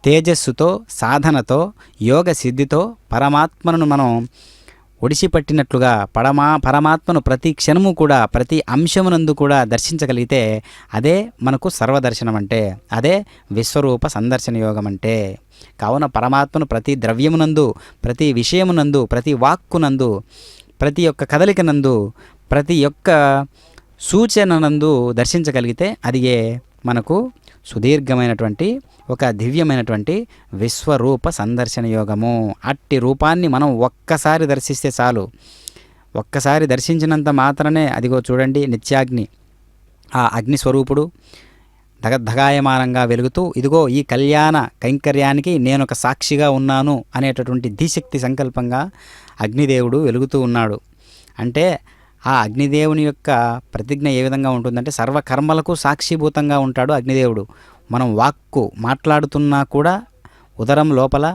తేజస్సుతో, సాధనతో, యోగ సిద్ధితో పరమాత్మను మనం ఒడిసిపట్టినట్లుగా పరమాత్మను ప్రతి క్షణము కూడా ప్రతి అంశమునందు కూడా దర్శించగలిగితే అదే మనకు సర్వదర్శనం అంటే, అదే విశ్వరూప సందర్శన యోగం అంటే. కావున పరమాత్మను ప్రతి ద్రవ్యమునందు, ప్రతి విషయమునందు, ప్రతి వాక్కునందు, ప్రతి ఒక్క కదలికనందు, ప్రతి ఒక్క సూచననందు దర్శించగలిగితే అదిగే మనకు సుదీర్ఘమైనటువంటి ఒక దివ్యమైనటువంటి విశ్వరూప సందర్శన యోగము. అట్టి రూపాన్ని మనం ఒక్కసారి దర్శిస్తే చాలు. ఒక్కసారి దర్శించినంత మాత్రమే అదిగో చూడండి నిత్యాగ్ని, ఆ అగ్నిస్వరూపుడు దగద్ధగాయమానంగా వెలుగుతూ ఇదిగో ఈ కళ్యాణ కైంకర్యానికి నేను ఒక సాక్షిగా ఉన్నాను అనేటటువంటి ధీశక్తి సంకల్పంగా అగ్నిదేవుడు వెలుగుతూ ఉన్నాడు. అంటే ఆ అగ్నిదేవుని యొక్క ప్రతిజ్ఞ ఏ విధంగా ఉంటుందంటే సర్వకర్మలకు సాక్షిభూతంగా ఉంటాడు అగ్నిదేవుడు. మనం వాక్కు మాట్లాడుతున్నా కూడా ఉదరం లోపల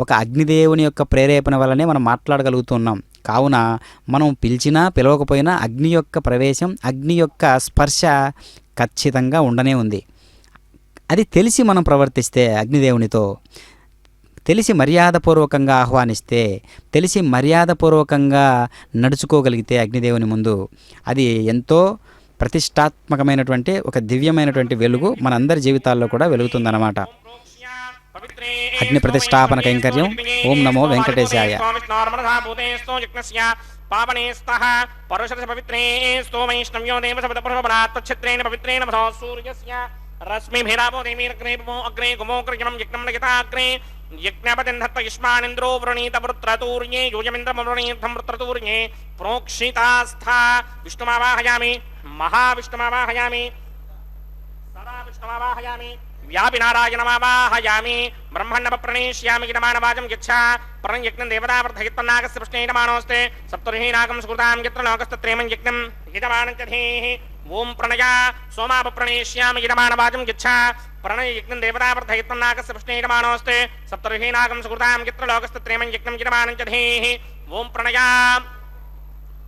ఒక అగ్నిదేవుని యొక్క ప్రేరేపణ వల్లనే మనం మాట్లాడగలుగుతున్నాం. కావున మనం పిలిచినా పిలవకపోయినా అగ్ని యొక్క ప్రవేశం, అగ్ని యొక్క స్పర్శ ఖచ్చితంగా ఉండనే ఉంది. అది తెలిసి మనం ప్రవర్తిస్తే అగ్నిదేవునితో, తెలిసి మర్యాదపూర్వకంగా ఆహ్వానిస్తే, తెలిసి మర్యాదపూర్వకంగా నడుచుకోగలిగితే అగ్నిదేవుని ముందు అది ఎంతో ప్రతిష్టాత్మకమైనటువంటి ఒక దివ్యమైనటువంటి వెలుగు మనందరి జీవితాల్లో కూడా వెలుగుతుందన్నమాట. అగ్ని ప్రతిష్టాపన కైంకర్యం. ఓం నమో వెంకటేశాయ. పావనేస్తః పరుషరస పవిత్రే स्तो వైష్ణవ్యో దేవసపదపురపరాత్క్షత్రేణ పవిత్రేణ భదో సూర్యస్య రశ్మిభిరావో దేవీరగ్రేపమో అగ్రే గుమోగ్రయమం యజ్ఞం యథాగ్రే యజ్ఞపతింధత్వ యుష్మానింద్రో వృణీత వృత్రతూర్యే యూయమింద్రమవృణీర్థం వృత్రతూర్యే ప్రోక్షితాస్థా విష్ణుమావాహయామి మహావిష్ణుమావాహయామి సదా విష్ణుమావాహయామి వ్యాపినారాయణమావాహయామి బ్రహ్మణ్ణప్రణేష్యామి గిటమానవాజం గచ్చ ప్రణయజ్ఞం దేవతావర్ధయిత్వన్నాగస్య పృష్ణేయమానోస్తే సప్తర్హీనాగం సుకృతాం యత్ర లోకస్తత్రేమం యజ్ఞం యజమానంచధేః ఓం ప్రణయ సోమాపప్రణేష్యామి గిటమానవాజం గచ్చ ప్రణయజ్ఞం దేవతావర్ధయిత్వన్నాగస్య పృష్ణేయమానోస్తే సప్తర్హీనాగం సుకృతాం యత్ర లోకస్తత్రేమం యజ్ఞం యజమానంచధేః ఓం ప్రణయ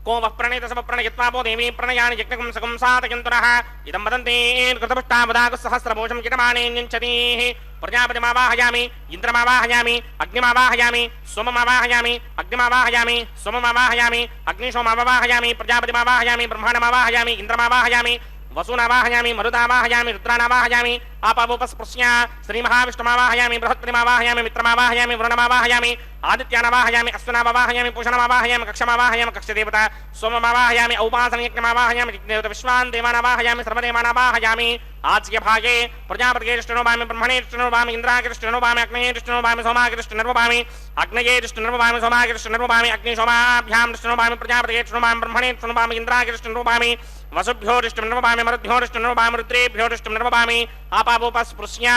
को वः प्रणेत सब प्रणयित्वापो देवी प्रणयानि यज्ञकं सकं सातयन्तुरः इदं वदन्ति कृतपुष्टावदागसहस्रभूषं किटमानेन्यञ्चतीः प्रजापतिमावाहयामि इन्द्रमावाहयामि अग्निमावाहयामि सोममावाहयामि अग्निमावाहयामि सोममावाहयामि अग्निशोमावाहयामि प्रजापतिमावाहयामि ब्रह्माण्डमावाहयामि इन्द्रमावाहयामि वसूनावाहयामि मरुदावाहयामि रुद्रानावाहयामि आपावोपस्पृश्य श्रीमहाविष्णुमावाहयामि बृहत्पतिमावाहयामि मित्रमावाहयामि वरुणमावाहयामि आदित्यानावाहयामि अश्विनावाहयामि पूषणमावाहयामि कक्षमावाहयामि कक्षदेवता सोममावाहयामि औपासनयज्ञमावाहयामि यज्ञदेवता विश्वान् देवानावाहयामि सर्वदेवानावाहयामि आज्यभागे प्रजापतिर्ष्टनोभामि ब्रह्मणेर्ष्टनोभामि इन्द्रागिर्ष्टनोभामि अग्नेयर्ष्टनोभामि सोमागिर्ष्टनोभामि अग्नयेर्ष्टनोभामि सोमागिर्ष्टनोभामि अग्निशोमाभ्यां दृष्टनोभामि प्रजापतिर्ष्टनोभामि ब्रह्मणेर्ष्टनोभामि इन्द्रागिर्ष्टनोभामि वसुभ्योरिष्टं नमभामि मरुद्भ्योरिष्टं नमभामि रुद्रेभ्योरिष्टं नमभामि आपावोपस्पृश्य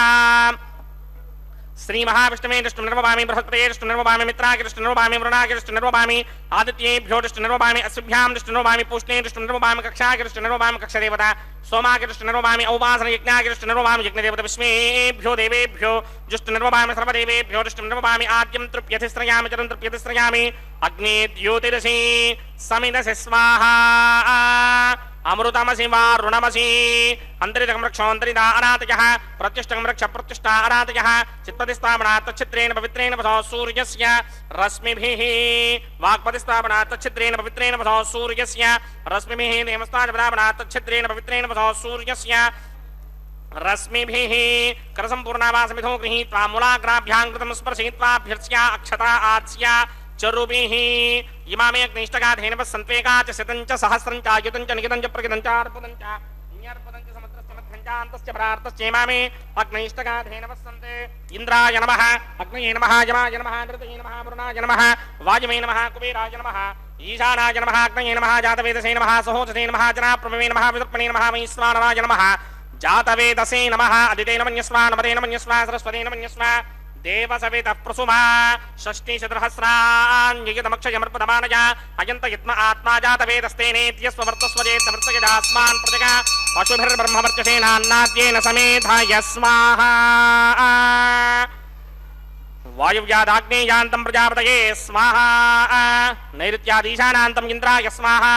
श्री महाविष्णुवेरिष्टं नमभामि बृहस्पतिरिष्टं नमभामि मित्रागिरिष्टं नमभामि वरुणागिरिष्टं नमभामि आदित्येभ्योरिष्टं नमभामि अश्विभ्यां रिष्टं नमभामि पूष्णेरिष्टं नमभामि कक्षागिरिष्टं नमभामि कक्षदेवता सोमागिरिष्टं नमभामि औपासनयज्ञागिरिष्टं नमभामि यज्ञदेवता विश्वेभ्यो देवेभ्यो जुष्टं नमभामि सर्वदेवेभ्यो रिष्टं नमभामि आद्यं तृप्यतिस्रयामि चरं तृप्यतिस्रयामि अग्ने द्योतिरसि समिदसि स्वाहा अमृतमसि वारुणमसि अन्तरितकं रक्षोऽन्तरिता अनातयः प्रत्युष्टकं रक्ष प्रत्युष्टा अनातयः चित्पतिस्थापनात् तच्छिद्रेण पवित्रेण वसो सूर्यस्य रश्मिभिः वाक्पतिस्थापनात् तच्छिद्रेण पवित्रेण वसो सूर्यस्य रश्मिभिः देवस्तापनात् तच्छिद्रेण पवित्रेण वसो सूर्यस्य रश्मिभिः करसम्पूर्णावासमिधो गृहीत्वा मूलाग्राभ्यां कृतं स्पर्शयित्वाभ्यर्च्या अक्षता आत्स्या चरुभिः इमामे अग्निष्टगाधेन वसन्त्वेका च शतं च सहस्रं च आयुतं च निगितं च प्रगितं च अर्पुदं च न्यर्पुदं च समुद्रस्य मध्यं च अन्तश्च परार्तश्च इमामे अग्निष्टगाधेन वसन्ते इन्द्राय नमः अग्नये नमः यमाय नमः नृतये नमः वरुणाय नमः वायुवे नमः कुबेराय नमः ईशानाय नमः अग्नये नमः जातवेदसे नमः सहोजसे नमः जनाप्रभवे नमः विदर्पणे नमः वैश्वानराय नमः జాతవేదసే నమః అదితేన మన్యస్వ నమదేన మన్యస్వ సరస్వతేన మన్యస్వ దేవసవేత ప్రసుమా షష్ఠీశతహస్రాన్యయతమక్షయమర్పదమానయ అయంత యత్మ ఆత్మా జాతవేదస్తేనేత్యస్వ వర్తస్వజేత వర్తయదాస్మాన్ ప్రజగ పశుభిర్బ్రహ్మవర్చసేనాన్నాద్యేన సమేధాయ స్వాహా వాయువ్యాదాగ్నేయాంతం ప్రజాపతయే స్వాహా నైరుత్యాదీశానాంతం ఇంద్రాయ స్వాహా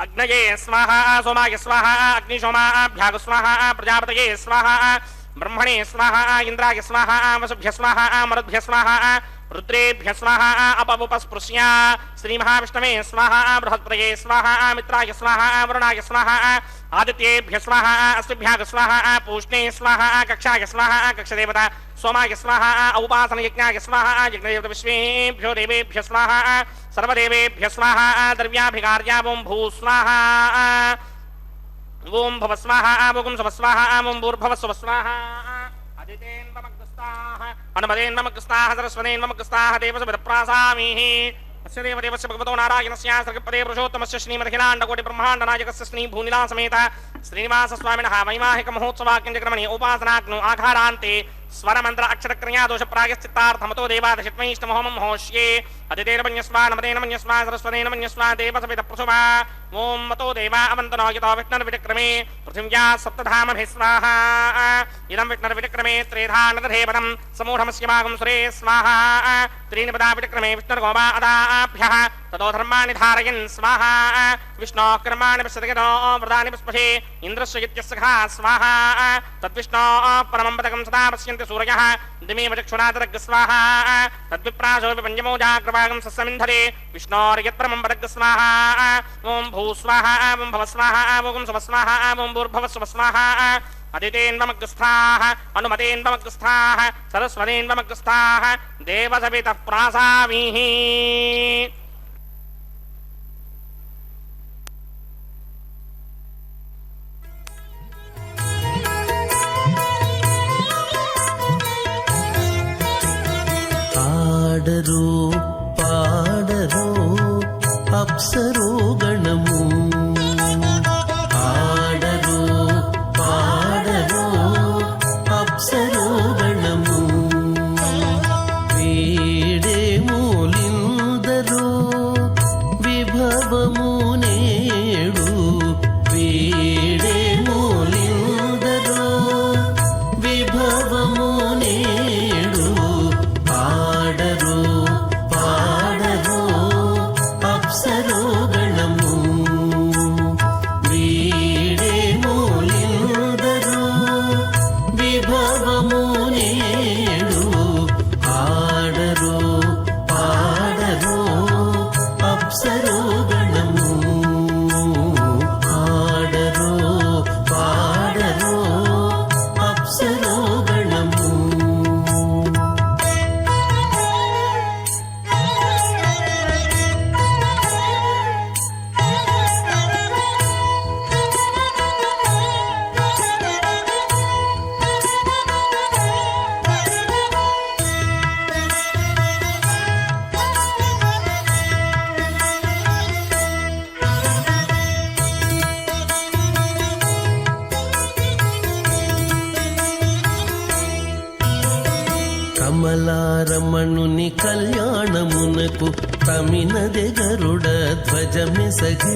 అగ్నయే స్వాహా సోమాయ స్వాహా అగ్నిశోమాభ్యాగ స్వాహా ప్రజాపతయే స్వాహా బ్రహ్మణే స్వాహా ఇంద్రాయ స్వాహా వసుభ్య స్వాహా మరుద్భ్య స్వాహా రుద్రేభ్య స్వాహా అపవుపస్పృశ్య శ్రీమహావిష్ణవే స్వాహా బృహస్పతయే స్వాహా మిత్రాయ స్వాహా వరుణాయ స్వాహా ఆదిత్యేభ్య స్వాహా అస్మిభ్యాగ స్వాహా పూష్ణే స్వాహా కక్షాయ స్వాహా కక్షదేవత సోమాయ స్వాహా ఔపాసన యజ్ఞాయ స్వాహా యజ్ఞదేవత విశ్వేభ్యో దేవేభ్య స్వాహా సర్వదేవేభ్య స్వాహా ద్రవ్యాభికార్యా ఓం భూ స్వాహా ఓం భవ స్వాహా ఓం శవ స్వాహా ఓం భూర్భవ స్వ స్వాహా అదితేన్వమగ్రస్తాః అనుమదేన్వమగ్రస్తాః సరస్వతేన్వమగ్రస్తాః దేవసవిదప్రాసామిః అస్య దేవదేవస్య భగవతో నారాయణస్య సర్గపదే పురుషోత్తమస్య శ్రీమదఖిలాండకోటి బ్రహ్మాండనాయకస్య శ్రీ భూనిలా సమేత శ్రీనివాస స్వామినః వైవాహిక మహోత్సవాక్యంచక్రమణి ఉపాసనాగ్ను ఆఘారాంతే స్వరమంత్ర అక్షరక్రియా దోష ప్రాయశ్చిత్తార్థమతో దేవాదశిత్మైష్టమహోమం హోష్యే అదితేన మన్యస్వ నమదేన మన్యస్వ సరస్వతేన మన్యస్వ దేవసవిద ప్రసుమా ఓం మతో దేవా అవంతనోయతో విష్ణుర్విక్రమే పృథివ్యా సప్తధామభిः స్వాహా ఇదం విష్ణుర్విక్రమే త్రేధానదధేవనం సమూఢమస్యమాగం సురే స్వాహా త్రీణి పదా విక్రమే విష్ణుర్గోమా అదాభ్యః తతో ధర్మాణి ధారయన్ స్వాహా విష్ణోః కర్మాణి పశ్యతగతో వ్రతాని పుష్పషే ఇంద్రస్య ఇత్యస్సఖా స్వాహా తద్విష్ణోః పరమం పదకం సదా పశ్యంతి సూరయः దిమేవ చక్షురాతరగ్ స్వాహా తద్విప్రాసో విపంజమో జాగ్రవాగం సస్సమింధరే విష్ణోర్యత్పరమం పదగ్ స్వాహా ఓం భూ స్వాహా ఓం భవ స్వాహా ఓం శవ స్వాహా ఓం భూర్భవ స్వ స్వాహా అదితేన్వమగ్రస్థాః అనుమతేన్వమగ్రస్థాః సరస్వతేన్వమగ్రస్థాః దేవసవితః ప్రాసామిః ఆడరు పాడరు అప్సరో గణము ఆడరు పాడరు అప్సరో గణము వీడే మూలిందరు విభవము నేడు వీడే మూలిందరు విభవము నేడు ఆడరు పాడరు అప్సరో గణము వీడే మూలిందరు విభవము నేడు ఆడరు పాడరు అప్సరో గణము ఆడరు పాడరు అప్సరో గణము కమలారమణుని కళ్యాణమునకు తమినదె గరుడ ధ్వజమెసగే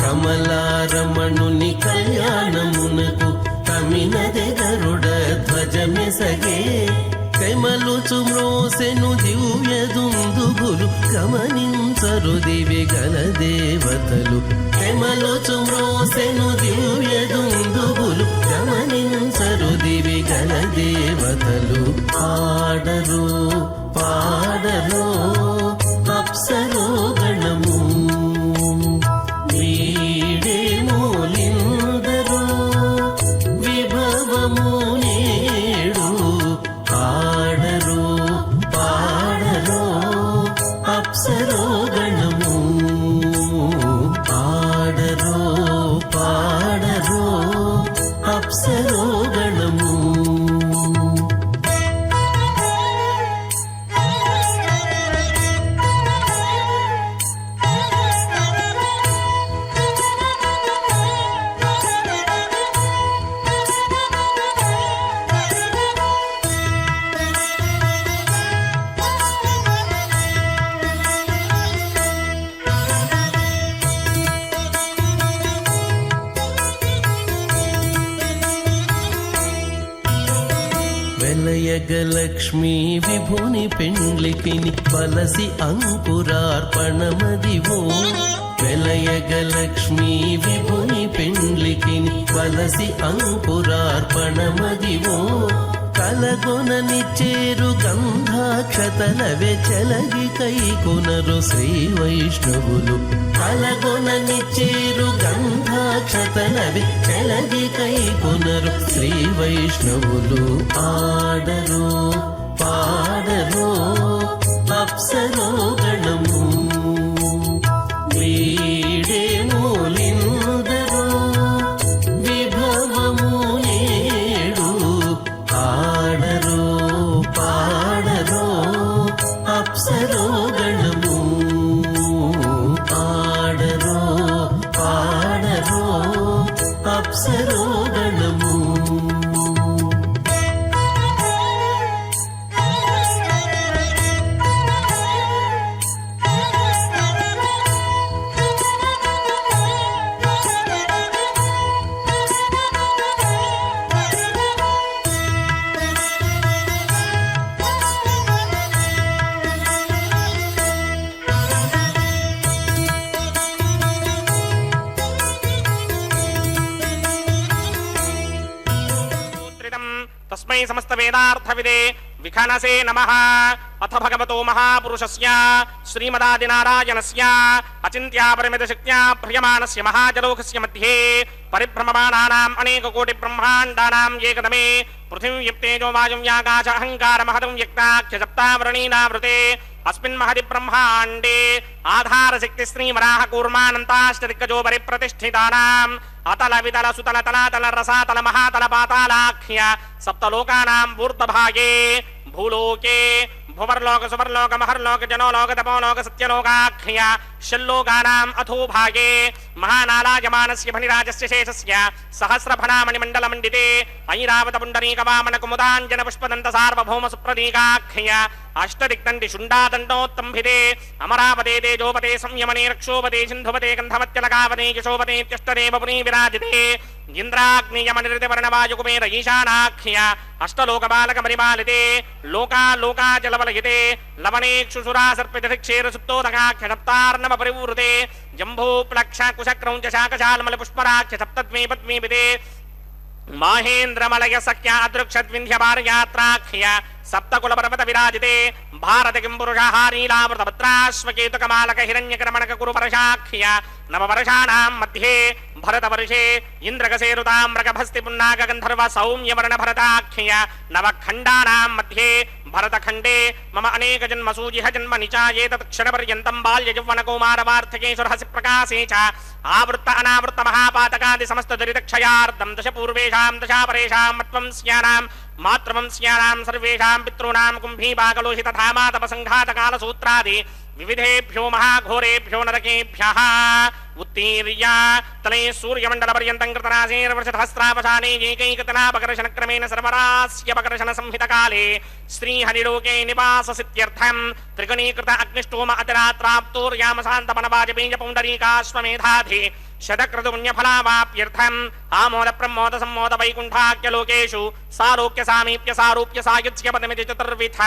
కమలారమణుని కళ్యాణమునకు తమినదె గరుడ ధ్వజమెసగే కమలుచు మ్రోసెను దివ్య దుందుగులు గమనించరు దివి గల దేవతలు కమలుచు మ్రోసెను దివ్య దుందుగులు గమనించరు దివి గల దేవతలు ఆడరు పాడరు అప్సరో గణము వీడే మూలిందరు విభవము నేడు ఆడరు పాడరు అప్సరో గణము ఆడరు పాడరు అప్సరో గణము వెలయగలక్ష్మీ విభుని పెండ్లికిని బలసి అంకురార్పణమదివో వెలయగలక్ష్మీ విభుని పెండ్లికిని బలసి అంకురార్పణమదివో కలగొనని చేరు గంధాక్షతలవే చెలగి కైకొనరు శ్రీ వైష్ణవులు కలగొనని చేరు గంధాక్షతలవే చెలగి కైకొనరు శ్రీ వైష్ణవులు ఆడరు పాడరు అప్సరో గణము వీడే మూలిందరో విభవము నేడు ఆడరో పాడరో అప్సరో గణము ఆడరో పాడరో అప్సరో గణము तस्मै समस्त वेदार्थविदे विखनसे नमः। अथ भगवतो महापुरुषस्य श्रीमदादिनारायणस्य अचिन्त्यापरिमितशक्त्या प्रियमाणस्य महाजलोकस्य मध्ये परिभ्रममाणानाम् अनेककोटिब्रह्माण्डानाम् एकदमे पृथिव्युक्तेजो वायुव्याकाश अहङ्कारमहदं व्यक्ताख्यसप्तावरणीनावृते अस्मिन् महदि ब्रह्माण्डे आधारशक्ति श्रीवराह कूर्मानन्ताष्टदिक्कजो परिप्रतिष्ठितानाम् अतल वितल सुतल तलातल रसातल महातल पातालाख्य सप्तलोकानाम् ऊर्ध्वभागे भूलोके भुवर्लोक सुवर्लोक महर्लोक जनोलोक तपोलोक सत्यलोकाख्य षल्लोकानाम् अथोभागे महानालायमानस्य फणिराजस्य शेषस्य सहस्रफणामणिमण्डलमण्डिते ऐरावत पुण्डरीकवामन कुमुदाञ्जन पुष्पदन्त सार्वभौम सुप्रतीकाख्य अष्टदिक्दण्डि शुण्डादण्डोत्तम्भिते अमरावते तेजोपते संयमने रक्षोपते सिन्धुपते गन्धवत्यलकावते यशोपते त्यष्टदेव पुनी विराजिते इंद्राग्नियमनिर्तिवर्णवायुकुमेर ईशानाख्य अष्टलोकबालकमरिमालिते लोकालोकाचलवलयिते लवणेक्षुसुरा सर्पितक्षेर सुप्तोदकाख्य सप्तार्णव परिवृते जम्भूप्लक्ष कुशक्रौञ्च शाकशाल्मल पुष्पराख्य सप्तद्वीपद्वीपिते माहेन्द्रमलय सख्य अदृक्षद्विन्ध्य पारयात्राख्य सप्तकुल पर्वत विराजिते भारत किंपुरुषहारीलावृत भद्राश्वकेतुकमालक हिरण्यकर्मणक कुरुपरशाख्य नववर्षाणां मध्ये भरतवर्षे इन्द्रकसेरुताम्रकभस्ति पुन्नाक गन्धर्व सौम्यवर्ण भरताख्य नवखण्डानां मध्ये भरतखण्डे मम अनेक जन्मसूजिह जन्म निचायेतत् क्षणपर्यन्तं बाल्ययौवनकौमारवार्धकेषुरहसि प्रकाशे च आवृत्त अनावृत्त महापातकादि समस्त दुरितक्षयार्धं दश पूर्वेषां दशापरेषां मत्वं स्यानां मातृवंस्यानां सर्वेषां पितॄणां कुम्भीपाकलोहित धामातपसङ्घातकालसूत्रादि विविधेभ्यो महाघोरेभ्यो नरकेभ्यः उत्तीर्य तले सूर्यमण्डलपर्यन्तं कृतराशेर्वर्षसहस्रावसाने एकैकतनापकर्षणक्रमेण सर्वरास्यपकर्षण संहितकाले श्रीहरिलोके निवाससित्यर्थं त्रिगुणीकृत अग्निष्टोम अतिरात्राप्तोर्यामशान्तपनवाजपेय पुण्डरीकाश्वमेधाधि शतक्रतुपुण्यफलावाप्यर्थम् आमोद प्रमोद सम्मोद वैकुण्ठाख्यलोकेषु सालोक्य सामीप्य सारूप्य सायुज्य पदमिति चतुर्विध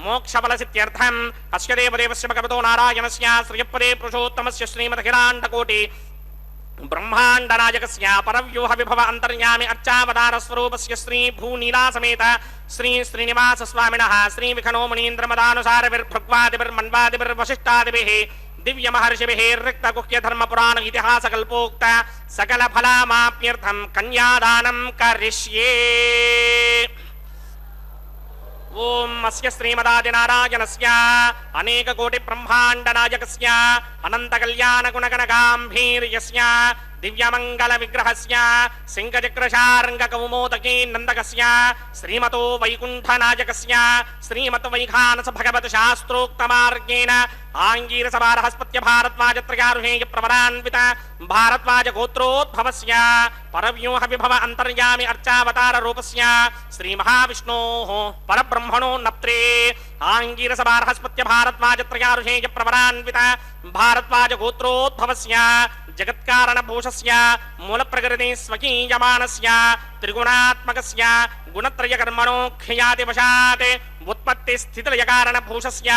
मोक्षफलसित्यर्थम् अस्य देवदेवस्य भगवतो नारायणस्य श्रियपदे पुरुषोत्तमस्य श्रीमद्हिराण्डकोटि ब्रह्माण्डनायकस्य परव्यूह विभव अन्तर्यामि अर्चावतार स्वरूपस्य श्री भूनीला समेत श्री श्रीनिवास स्वामिनः श्री विखनो मुनीन्द्रमदानुसारविर्भृग्वादिभिर्मन्वादिभिर्वशिष्टादिभिः दिव्य महर्षिभिः रिक्त गुह्य धर्म पुराण इतिहास कल्पोक्त सकल फलामाप्यर्थं कन्यादानं करिष्ये। ओम अस्य श्रीमदादिनारायणस्य अनेक कोटि ब्रह्मांड नायकस्य अनंत कल्याण गुणगण गांभीर्यस्य दिव्यमंगल विग्रहस्य सिंहचक्रशार्ंग कौमोदकी नंदकस्य श्रीमतो वैकुंठ नायकस्य श्रीमत वैखानस भगवत शास्त्रोक्त मार्गेण आंगीरसभारहस्पत्य भारद्वाजत्रयारुहेय प्रवरान्वित भारद्वाज गोत्रोद्भवस्य परव्यूह विभव अंतर्यामि अर्चावतार रूपस्य श्री महाविष्णोः परब्रह्मणो नप्त्रे आंगीरसभारहस्पत्य भारद्वाजत्रयारुहेय प्रवरान्वित भारद्वाज गोत्रोद्भवस्य जगत्कारण भूषस्य मूल प्रकृति स्वकीयमानस्य त्रिगुणात्मकस्य గుణత్రయకర్మణో క్షయాతివశాత్ ఉత్పత్తి స్థితిలయ కారణ భూషస్య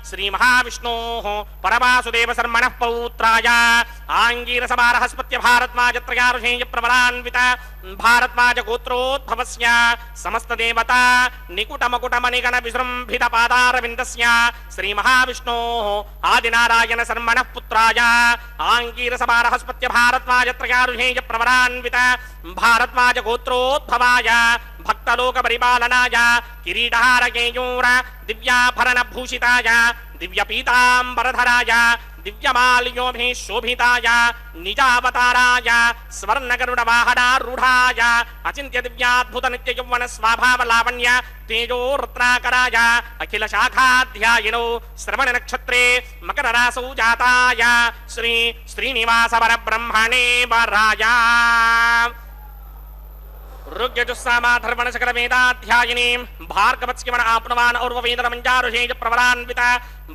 శ్రీ మహావిష్ణోః పరమాసుదేవ శర్మణః పౌత్రాయ ఆంగీరసమారహస్పత్య భారద్వాజత్రయారుషేయ ప్రవరాన్విత భారద్వాజ గోత్రోద్భవస్య సమస్త దేవతా నికుటమకుటమణిగణ విజృంభిత పాదారవిందస్య శ్రీ మహావిష్ణోః ఆదినారాయణ శర్మణః పుత్రాయ ఆంగీరసమారహస్పత్య భారద్వాజత్రయారుషేయ ప్రవరాన్విత భారద్వాజ గోత్రోద్భవాయ భక్తలోక పరిపాలనాయ కిరీటహార కేయూర దివ్యాభరణ భూషితాయ దివ్య పీతాంబరధరాయ దివ్యమాల్యోభి శోభితాయ నిజావతారాయ స్వర్ణగరుడ వాహనారూఢాయ అచింత్య దివ్యాద్భుత నిత్య యౌవన స్వభావ లావణ్య తేజో రుద్రాకరాయ అఖిల శాఖాధ్యాయినో శ్రవణ నక్షత్రే మకర రాసౌ జాతాయ శ్రీ శ్రీనివాస పరబ్రహ్మణే వరాయ ऋग्यजुस्सामाधर्वण सकल वेदाध्यायिनीं भार्गवत्स्यमण आप्नुवान् और्ववेदरमञ्जारुषेय प्रवरान्वित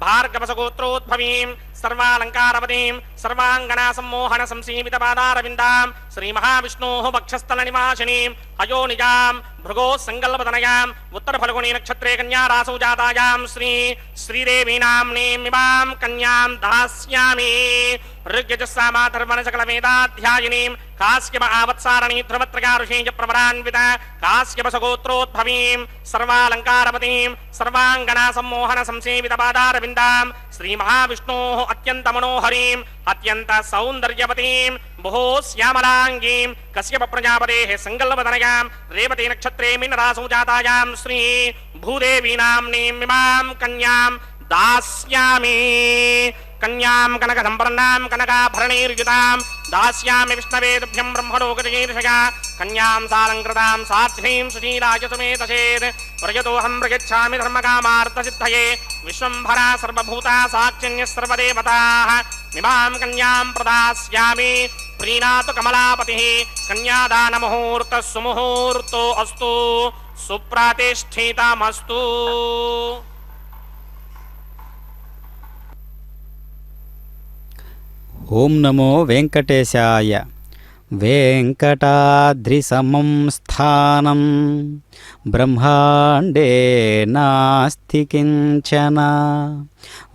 भार्गवसगोत्रोद्भवीं सर्वालङ्कारवतीं सर्वाङ्गना सम्मोहन संसीमित पादारविन्दां श्रीमहाविष्णोः वक्षस्थलनिवासिनीम् अयोनिजां भृगोः सङ्कल्पतनयाम् उत्तरफल्गुनी नक्षत्रे कन्यारासौ जातायां श्रीदेवी नाम्नीमिमां कन्यां दास्यामि ऋग्यजुस्सामाधर्वण सकल वेदाध्यायिनीं कास्यप आवत्सारणी ध्रुवत्रयारुषेय प्रवरान्वित कास्यपसगोत्रोद्भवीं सर्वालङ्कारवतीं सर्वाङ्गना सम्मोहन संसेवित पादारविन्दां श्रीमहाविष्णोः अत्यन्त मनोहरीं अत्यन्त सौन्दर्यवतीं बहु श्यामलाङ्गीं कश्यप प्रजापतेः सङ्कल्पतनयां रेवती नक्षत्रे मीनरासौ जातायां श्री भूदेवी नाम्नीमिमां कन्यां दास्यामि कन्यां कनक संपन्नां कनकाभरणैर्युतां दास्यामि विष्णवे तुभ्यं ब्रह्मलोकजगीर्षया कन्यां सालङ्कृतां साध्वीं सुशीलाय सुमेतसेत् प्रयतोऽहं प्रयच्छामि धर्मकामार्थसिद्धये विश्वम्भरा सर्वभूता साक्षिण्यः सर्वदेवताः इमां कन्यां प्रदास्यामि प्रीणातु कमलापतिः कन्यादानमुहूर्तः सुमुहूर्तो अस्तु सुप्रतिष्ठितमस्तु। ఓం నమో వెంకటేశాయ. వెంకటాద్రిసమం స్థానం బ్రహ్మాండే నాస్తి కించన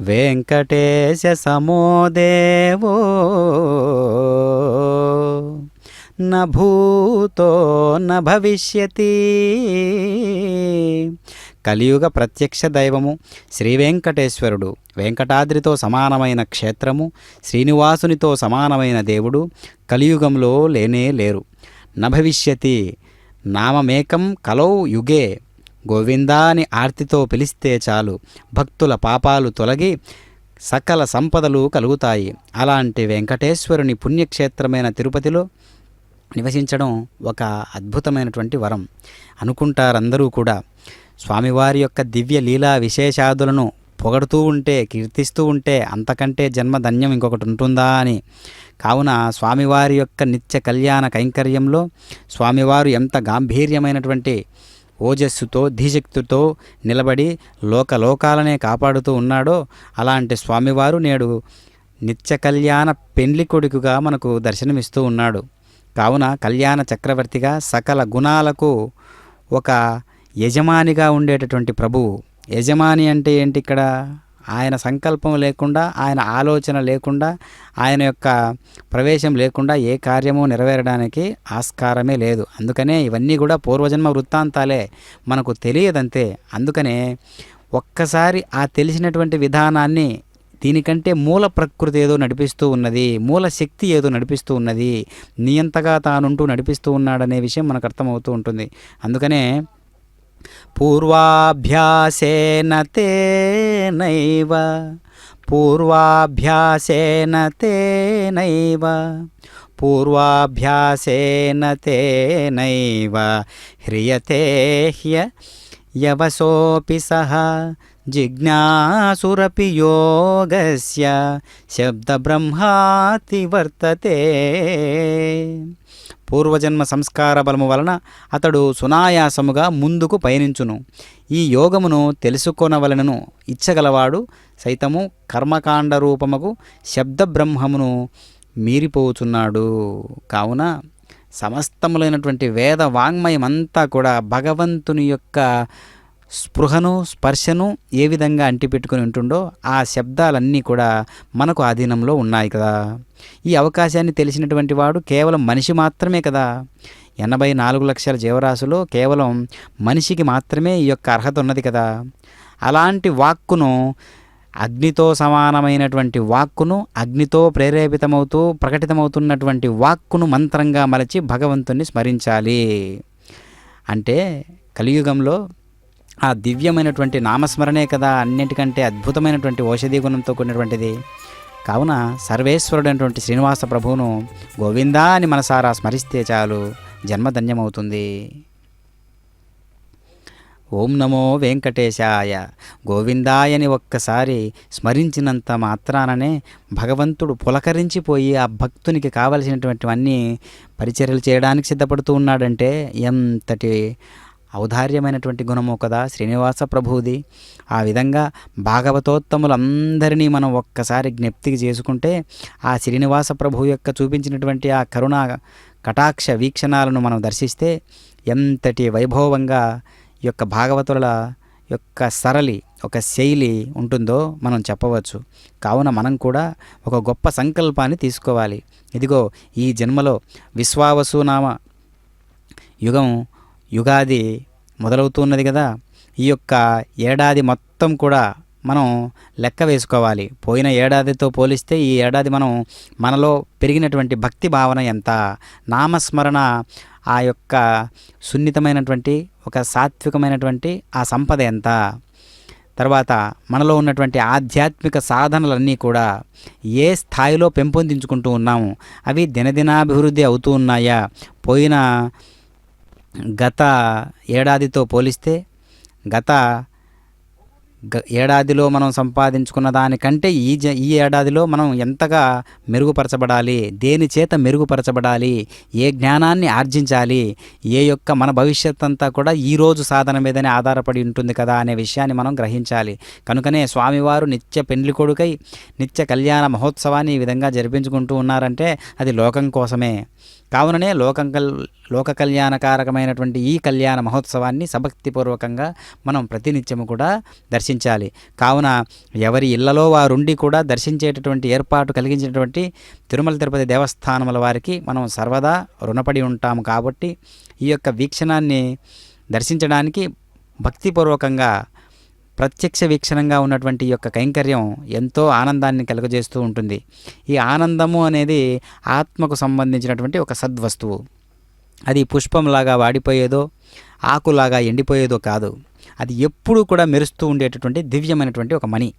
వెంకటేశ సమో దేవో న భూతో న భవిష్యతి. కలియుగ ప్రత్యక్ష దైవము శ్రీ వెంకటేశ్వరుడు, వెంకటాద్రితో సమానమైన క్షేత్రము, శ్రీనివాసునితో సమానమైన దేవుడు కలియుగంలో లేనే లేరు. నభవిష్యతి నామమేకం కలౌ యుగే. గోవిందా అని ఆర్తితో పిలిస్తే చాలు భక్తుల పాపాలు తొలగి సకల సంపదలు కలుగుతాయి. అలాంటి వెంకటేశ్వరుని పుణ్యక్షేత్రమైన తిరుపతిలో నివసించడం ఒక అద్భుతమైనటువంటి వరం అనుకుంటారందరూ కూడా. స్వామివారి యొక్క దివ్య లీలా విశేషాదులను పొగడుతూ ఉంటే, కీర్తిస్తూ ఉంటే అంతకంటే జన్మధన్యం ఇంకొకటి ఉంటుందా అని. కావున స్వామివారి యొక్క నిత్య కళ్యాణ కైంకర్యంలో స్వామివారు ఎంత గాంభీర్యమైనటువంటి ఓజస్సుతో ధీశక్తితో నిలబడి లోకాలనే కాపాడుతూ ఉన్నాడో అలాంటి స్వామివారు నేడు నిత్య కళ్యాణ పెండ్లి కొడుకుగా మనకు దర్శనమిస్తూ ఉన్నాడు. కావున కళ్యాణ చక్రవర్తిగా సకల గుణాలకు ఒక యజమానిగా ఉండేటటువంటి ప్రభువు. యజమాని అంటే ఏంటి? ఇక్కడ ఆయన సంకల్పం లేకుండా, ఆయన ఆలోచన లేకుండా, ఆయన యొక్క ప్రవేశం లేకుండా ఏ కార్యము నెరవేరడానికి ఆస్కారమే లేదు. అందుకనే ఇవన్నీ కూడా పూర్వజన్మ వృత్తాంతాలే, మనకు తెలియదంతే. అందుకనే ఒక్కసారి ఆ తెలిసినటువంటి విధానాన్ని దీనికంటే మూల ప్రకృతి ఏదో నడిపిస్తూ ఉన్నది, మూల శక్తి ఏదో నడిపిస్తూ ఉన్నది, నియంతగా తానుంటూ నడిపిస్తూ ఉన్నాడనే విషయం మనకు అర్థమవుతూ ఉంటుంది. అందుకనే పూర్వాభ్యాసేన తేనైవ పూర్వాభ్యాసేన తేనైవ పూర్వాభ్యాసేన తేనైవ హ్రియతే యవసోపి సహ జిజ్ఞాసురపి యోగస్య శబ్దబ్రహ్మాతి వర్తతే. పూర్వజన్మ సంస్కార బలము వలన అతడు సునాయాసముగా ముందుకు పయనించును. ఈ యోగమును తెలుసుకొనవలనను ఇచ్చగలవాడు సైతము కర్మకాండ రూపముకు శబ్దబ్రహ్మమును మీరిపోచున్నాడు. కావున సమస్తములైనటువంటి వేద వాంగ్మయం అంతా కూడా భగవంతుని యొక్క స్పృహను స్పర్శను ఏ విధంగా అంటిపెట్టుకుని ఉంటుండో ఆ శబ్దాలన్నీ కూడా మనకు ఆధీనంలో ఉన్నాయి కదా. ఈ అవకాశాన్ని తెలిసినటువంటి వాడు కేవలం మనిషి మాత్రమే కదా. 84 లక్షల జీవరాశులు కేవలం మనిషికి మాత్రమే ఈ యొక్క అర్హత ఉన్నది కదా. అలాంటి వాక్కును, అగ్నితో సమానమైనటువంటి వాక్కును, అగ్నితో ప్రేరేపితమవుతూ ప్రకటితమవుతున్నటువంటి వాక్కును మంత్రంగా మలచి భగవంతుణ్ణి స్మరించాలి. అంటే కలియుగంలో ఆ దివ్యమైనటువంటి నామస్మరణే కదా అన్నిటికంటే అద్భుతమైనటువంటి ఔషధీ గుణంతో కూడినటువంటిది. కావున సర్వేశ్వరుడైనటువంటి శ్రీనివాస ప్రభువును గోవిందా అని మనసారా స్మరిస్తే చాలు, జన్మధన్యమవుతుంది. ఓం నమో వెంకటేశాయ గోవిందాయని ఒక్కసారి స్మరించినంత మాత్రాననే భగవంతుడు పులకరించిపోయి ఆ భక్తునికి కావలసినటువంటివన్నీ పరిచర్యలు చేయడానికి సిద్ధపడుతూ ఉన్నాడంటే ఎంతటి ఔదార్యమైనటువంటి గుణము కదా శ్రీనివాస ప్రభువుది. ఆ విధంగా భాగవతోత్తములందరినీ మనం ఒక్కసారి జ్ఞప్తికి చేసుకుంటే ఆ శ్రీనివాస ప్రభువు యొక్క చూపించినటువంటి ఆ కరుణా కటాక్ష వీక్షణాలను మనం దర్శిస్తే ఎంతటి వైభవంగా ఈ యొక్క భాగవతుల యొక్క సరళి ఒక శైలి ఉంటుందో మనం చెప్పవచ్చు. కావున మనం కూడా ఒక గొప్ప సంకల్పాన్ని తీసుకోవాలి. ఇదిగో ఈ జన్మలో విశ్వావసునామ యుగాది మొదలవుతున్నది కదా. ఈ యొక్క ఏడాది మొత్తం కూడా మనం లెక్క వేసుకోవాలి. పోయిన ఏడాదితో పోలిస్తే ఈ ఏడాది మనలో పెరిగినటువంటి భక్తి భావన ఎంత, నామస్మరణ ఆ యొక్క సున్నితమైనటువంటి ఒక సాత్వికమైనటువంటి ఆ సంపద ఎంత, తర్వాత మనలో ఉన్నటువంటి ఆధ్యాత్మిక సాధనలన్నీ కూడా ఏ స్థాయిలో పెంపొందించుకుంటూ ఉన్నాము, అవి దినదినాభివృద్ధి అవుతూ ఉన్నాయా, పోయిన గత ఏడాదితో పోలిస్తే గత ఏడాదిలో మనం సంపాదించుకున్న దానికంటే ఈ ఏడాదిలో మనం ఎంతగా మెరుగుపరచబడాలి, దేని చేత మెరుగుపరచబడాలి, ఏ జ్ఞానాన్ని ఆర్జించాలి, ఏ యొక్క మన భవిష్యత్ అంతా కూడా ఈరోజు సాధన మీదనే ఆధారపడి ఉంటుంది కదా అనే విషయాన్ని మనం గ్రహించాలి. కనుకనే స్వామివారు నిత్య పెండ్లి కొడుకై నిత్య కళ్యాణ మహోత్సవాన్ని ఈ విధంగా జరిపించుకుంటూ ఉన్నారంటే అది లోకం కోసమే. కావుననే లోక కళ్యాణకారకమైనటువంటి ఈ కళ్యాణ మహోత్సవాన్ని సభక్తిపూర్వకంగా మనం ప్రతినిత్యము కూడా దర్శించాలి. కావున ఎవరి ఇళ్లలో వారుండి కూడా దర్శించేటటువంటి ఏర్పాటు కలిగించినటువంటి తిరుమల తిరుపతి దేవస్థానముల వారికి మనం సర్వదా రుణపడి ఉంటాము. కాబట్టి ఈ యొక్క వీక్షణాన్ని దర్శించడానికి భక్తిపూర్వకంగా ప్రత్యక్ష వీక్షణంగా ఉన్నటువంటి ఈ యొక్క కైంకర్యం ఎంతో ఆనందాన్ని కలుగజేస్తూ ఉంటుంది. ఈ ఆనందము అనేది ఆత్మకు సంబంధించినటువంటి ఒక సద్వస్తువు. అది పుష్పంలాగా వాడిపోయేదో ఆకులాగా ఎండిపోయేదో కాదు. అది ఎప్పుడూ కూడా మెరుస్తూ ఉండేటటువంటి దివ్యమైనటువంటి ఒక మణి.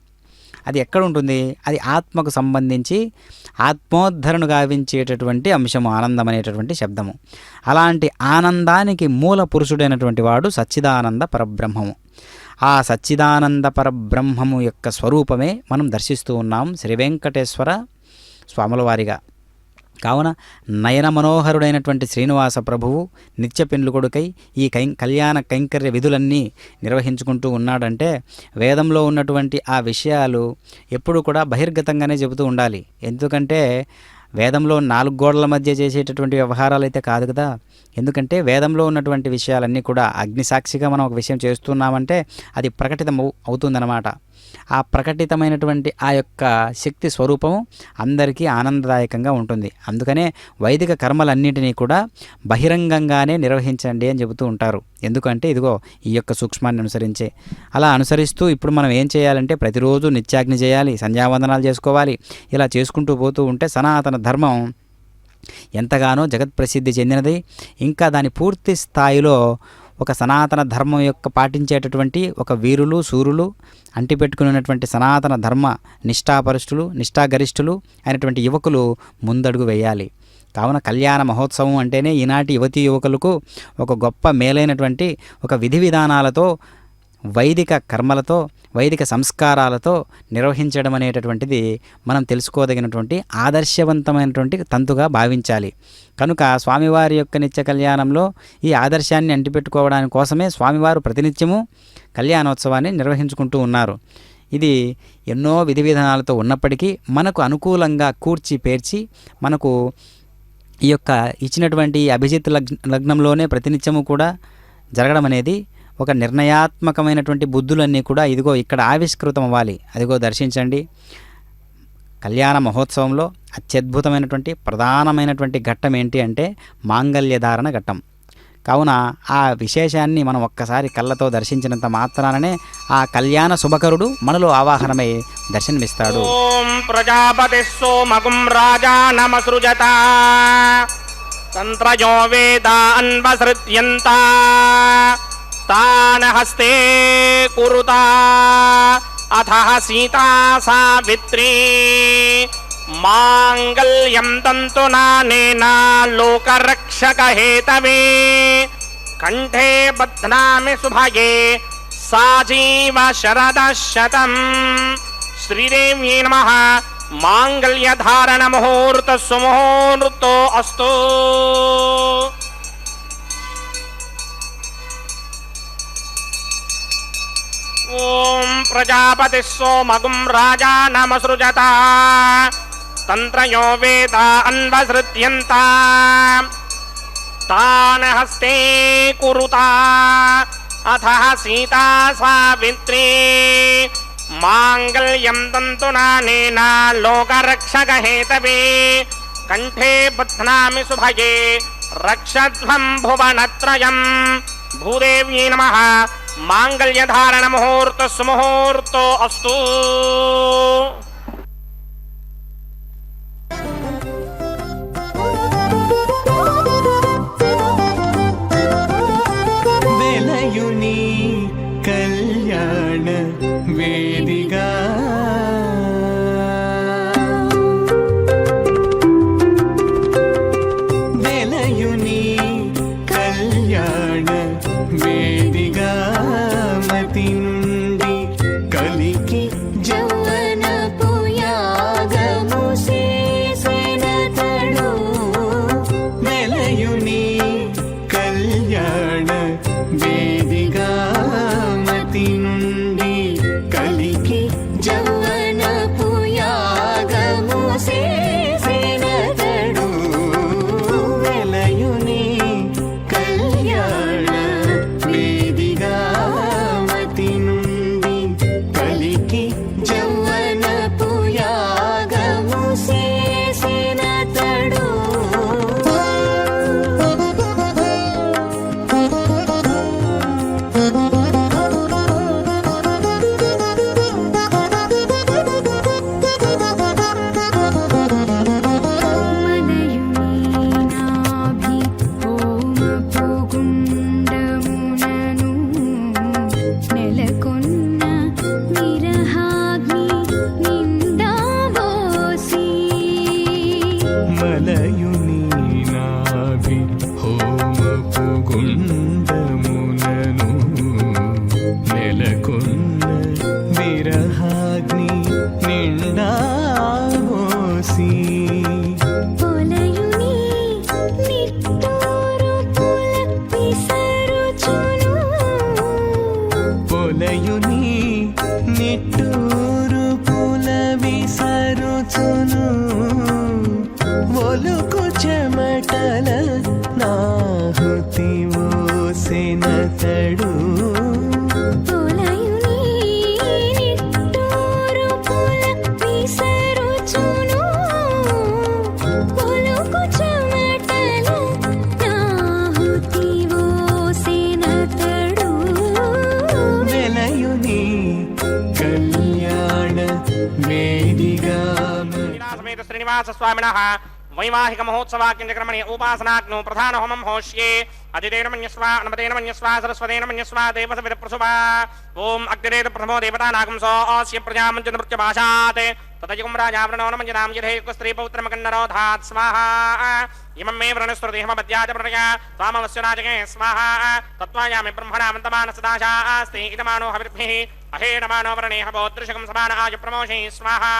అది ఎక్కడ ఉంటుంది? అది ఆత్మకు సంబంధించి ఆత్మోద్ధరణ గావించేటటువంటి అంశము ఆనందం అనేటటువంటి శబ్దము. అలాంటి ఆనందానికి మూల పురుషుడైనటువంటి వాడు సచ్చిదానంద పరబ్రహ్మము. ఆ సచ్చిదానంద పరబ్రహ్మము యొక్క స్వరూపమే మనం దర్శిస్తూ ఉన్నాం శ్రీ వెంకటేశ్వర స్వాముల వారిగా. కావున నయన మనోహరుడైనటువంటి శ్రీనివాస ప్రభువు నిత్య పెండ్లి కొడుకై ఈ కళ్యాణ కైంకర్య విధులన్నీ నిర్వహించుకుంటూ ఉన్నాడంటే వేదంలో ఉన్నటువంటి ఆ విషయాలు ఎప్పుడు కూడా బహిర్గతంగానే చెబుతూ ఉండాలి. ఎందుకంటే వేదంలో 4 గోడల మధ్య చేసేటటువంటి వ్యవహారాలు అయితే కాదు కదా. ఎందుకంటే వేదంలో ఉన్నటువంటి విషయాలన్నీ కూడా అగ్నిసాక్షిగా మనం ఒక విషయం చేస్తున్నామంటే అది ప్రకటితం అవుతుందన్నమాట. ఆ ప్రకటితమైనటువంటి ఆ యొక్క శక్తి స్వరూపము అందరికీ ఆనందదాయకంగా ఉంటుంది. అందుకనే వైదిక కర్మలన్నింటినీ కూడా బహిరంగంగానే నిర్వహించండి అని చెబుతూ ఉంటారు. ఎందుకంటే ఇదిగో ఈ యొక్క సూక్ష్మాన్ని అనుసరించే అలా అనుసరిస్తూ ఇప్పుడు మనం ఏం చేయాలంటే ప్రతిరోజు నిత్యాగ్ని చేయాలి, సంధ్యావందనాలు చేసుకోవాలి. ఇలా చేసుకుంటూ పోతూ ఉంటే సనాతన ధర్మం ఎంతగానో జగత్ప్రసిద్ధి చెందినది. ఇంకా దాని పూర్తి స్థాయిలో ఒక సనాతన ధర్మం యొక్క పాటించేటటువంటి ఒక వీరులు శూరులు అంటిపెట్టుకుని ఉన్నటువంటి సనాతన ధర్మ నిష్ఠాపరుష్ఠులు నిష్ఠాగరిష్ఠులు అయినటువంటి యువకులు ముందడుగు వేయాలి. కావున కళ్యాణ మహోత్సవం అంటేనే ఈనాటి యువతీ యువకులకు ఒక గొప్ప మేలైనటువంటి ఒక విధి విధానాలతో వైదిక కర్మలతో వైదిక సంస్కారాలతో నిర్వహించడం అనేటటువంటిది మనం తెలుసుకోదగినటువంటి ఆదర్శవంతమైనటువంటి తంతుగా భావించాలి. కనుక స్వామివారి యొక్క నిత్య కళ్యాణంలో ఈ ఆదర్శాన్ని అంటిపెట్టుకోవడానికి కోసమే స్వామివారు ప్రతినిత్యము కళ్యాణోత్సవాన్ని నిర్వహించుకుంటూ ఉన్నారు. ఇది ఎన్నో విధి విధానాలతో ఉన్నప్పటికీ మనకు అనుకూలంగా కూర్చి పేర్చి మనకు ఈ యొక్క ఇచ్చినటువంటి అభిజిత్ లగ్నంలోనే ప్రతినిత్యము కూడా జరగడం అనేది ఒక నిర్ణయాత్మకమైనటువంటి బుద్ధులన్నీ కూడా ఇదిగో ఇక్కడ ఆవిష్కృతం అవ్వాలి. అదిగో దర్శించండి. కళ్యాణ మహోత్సవంలో అత్యద్భుతమైనటువంటి ప్రధానమైనటువంటి ఘట్టం ఏంటి అంటే మాంగళ్యధారణ ఘట్టం. కావున ఆ విశేషాన్ని మనం ఒక్కసారి కళ్ళతో దర్శించినంత మాత్రాననే ఆ కళ్యాణ శుభకరుడు మనలో ఆవాహనమై దర్శనమిస్తాడు. ఓం ప్రజాపతి సోమగుం రాజా నమసృజత తంత్రయో వేదాన్వసృజ్యంత తాన హస్తే కురుతా అథ సీతా సావిత్రీ మాంగళ్యం తంతునానేన లోకరక్షక హేతవే కంఠే బధ్నామి శుభగే సాజీవ శరద శతం. శ్రీదేవ్యై నమః. మాంగళ్యధారణ ముహూర్త సుముహూర్తో అస్తు. ఓం ప్రజాపతి సోమగుం రాజా నమసృజత తంత్రయో వేదాన్వసృజ్యంత తాన హస్తే కురుతా అథ సీతా సావిత్రీ మాంగళ్యం తంతునానేన లోకరక్షక హేతవే కంఠే బధ్నామి శుభగే రక్షధ్వం భువనత్రయం. భూదేవ్యై నమః. మాంగళ్యధారణ ముహూర్త సుముహూర్తో అస్తు. వెలయుని కళ్యాణ వేదిగా వెలయుని కళ్యాణ వేదిగా మతి నుండి కలికి జౌవనపు యాగము చేసినతడు వెలయుని కళ్యాణ వేదిగా మతి నుండి కలికి జౌవనపు యాగము చేసినతడు వెలయుని కళ్యాణ వేదిగా మతి నుండి కలికి జౌవనపు యాగము చేసినతడు మనయునీనాభి హోమపు గుండమునను నెలకొన్న విరహాగ్ని నిందాబోసి మలయుని నాభి హోమపు గుండమునను నెలకొన్న విరహాగ్ని నిండామోసి పొలయుని నిట్టూరు పుల విసరుచును పొలయుని నిట్టూరు పుల విసరుచును ఒలుకు చెమటల నాహుతి ఓసెనతడు పొలయుని నిట్టూరు పుల విసరుచును ఒలుకు చెమటల నాహుతి ఓసెనతడు వెలయుని కళ్యాణ వేదిగా శ్రీనివాసమేత శ్రీనివాస స్వామినః వైవాహిక మహోత్సవాక్యంచక్రమణి ఉపాసనాగ్నో ప్రధాన హోమం హోష్యే అదితేన మన్యస్వ అనమతేన మన్యస్వ సరస్వతేన మన్యస్వ దేవసవిద ప్రసుభా. ఓం అగ్నిరేత ప్రథమో దేవతానాగం సోऽस्य ప్రజామంచ నృత్యభాషాత్ తదయుగం రాజావృణో నమంజనాం యథైక స్త్రీ పౌత్రమకన్నరోధాత్ స్వాహా. ఇమం మే వ్రణస్వదేహమపద్యాచ ప్రణయ త్వామవస్య రాజకే స్వాహా. తత్వాయామి బ్రహ్మణామంతమాన సదాశాస్తి ఇదమానో హవిర్భిః అహేణమానో వ్రణేహ పౌత్రుషకం సమాన ఆయ ప్రమోషే స్వాహా.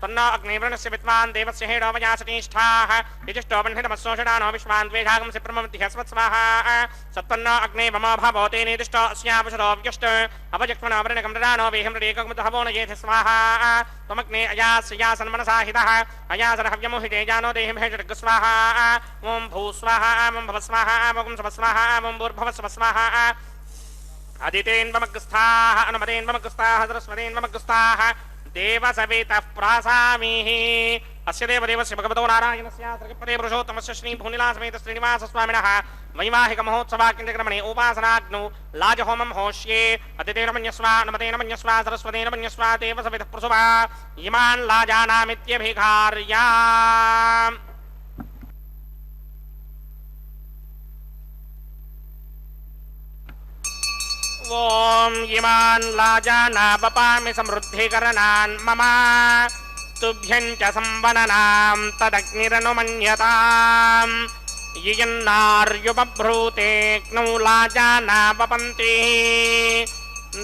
తన్నో అగ్నివ్రణస్య విద్వాన్ దేవస్య హేడో వయాసతిష్ఠాః యజిష్టో బన్హితమస్సోషడానో విశ్వాన్ ద్వేషాగం సి ప్రమమతి హస్వత్స్వాహా. సత్పన్నో అగ్నే మమో భవతే నిర్దిష్టో అస్యాపుషదో వ్యష్ట అపజక్ష్మణో వ్రణకం దదానో వేహం రేకముతహవో నయేథ స్వాహా. त्वमग्ने अयासन्मनसाहितः अयासरहव्यमुहिते जानो देहि भेषड्ग स्वाहा ॐ भूस्वाहा ॐ भवस्वाहा ॐ स्वस्वाहा ॐ भूर्भवस्वस्वाहा अदितेन्वमग्रस्थाः अनुमतेन्वमग्रस्थाः सरस्वतेन्वमग्रस्थाः देवसवेतः प्रासामीः अस्य देवदेवस्य भगवतो नारायणस्य त्रिपदे पुरुषोत्तमस्य श्रीभूनिलासमेत श्रीनिवासस्वामिनः वैवाहिकमहोत्सवाकिञ्चक्रमणे उपासनाग्नौ लाजहोमं होष्ये अदितेन मन्यस्वा अनुमतेन मन्यस्वा सरस्वतेन मन्यस्वा देवसवेतः प्रसुवा इमान् लाजानामित्यभिघार्या ॐ इमान् लाजानावपामि समृद्धिकरणान् मम तुभ्यं च संवननां तदग्निरनुमन्यताम् यन्नार्युपभ्रूतेऽग्नौ लाजानावपन्ति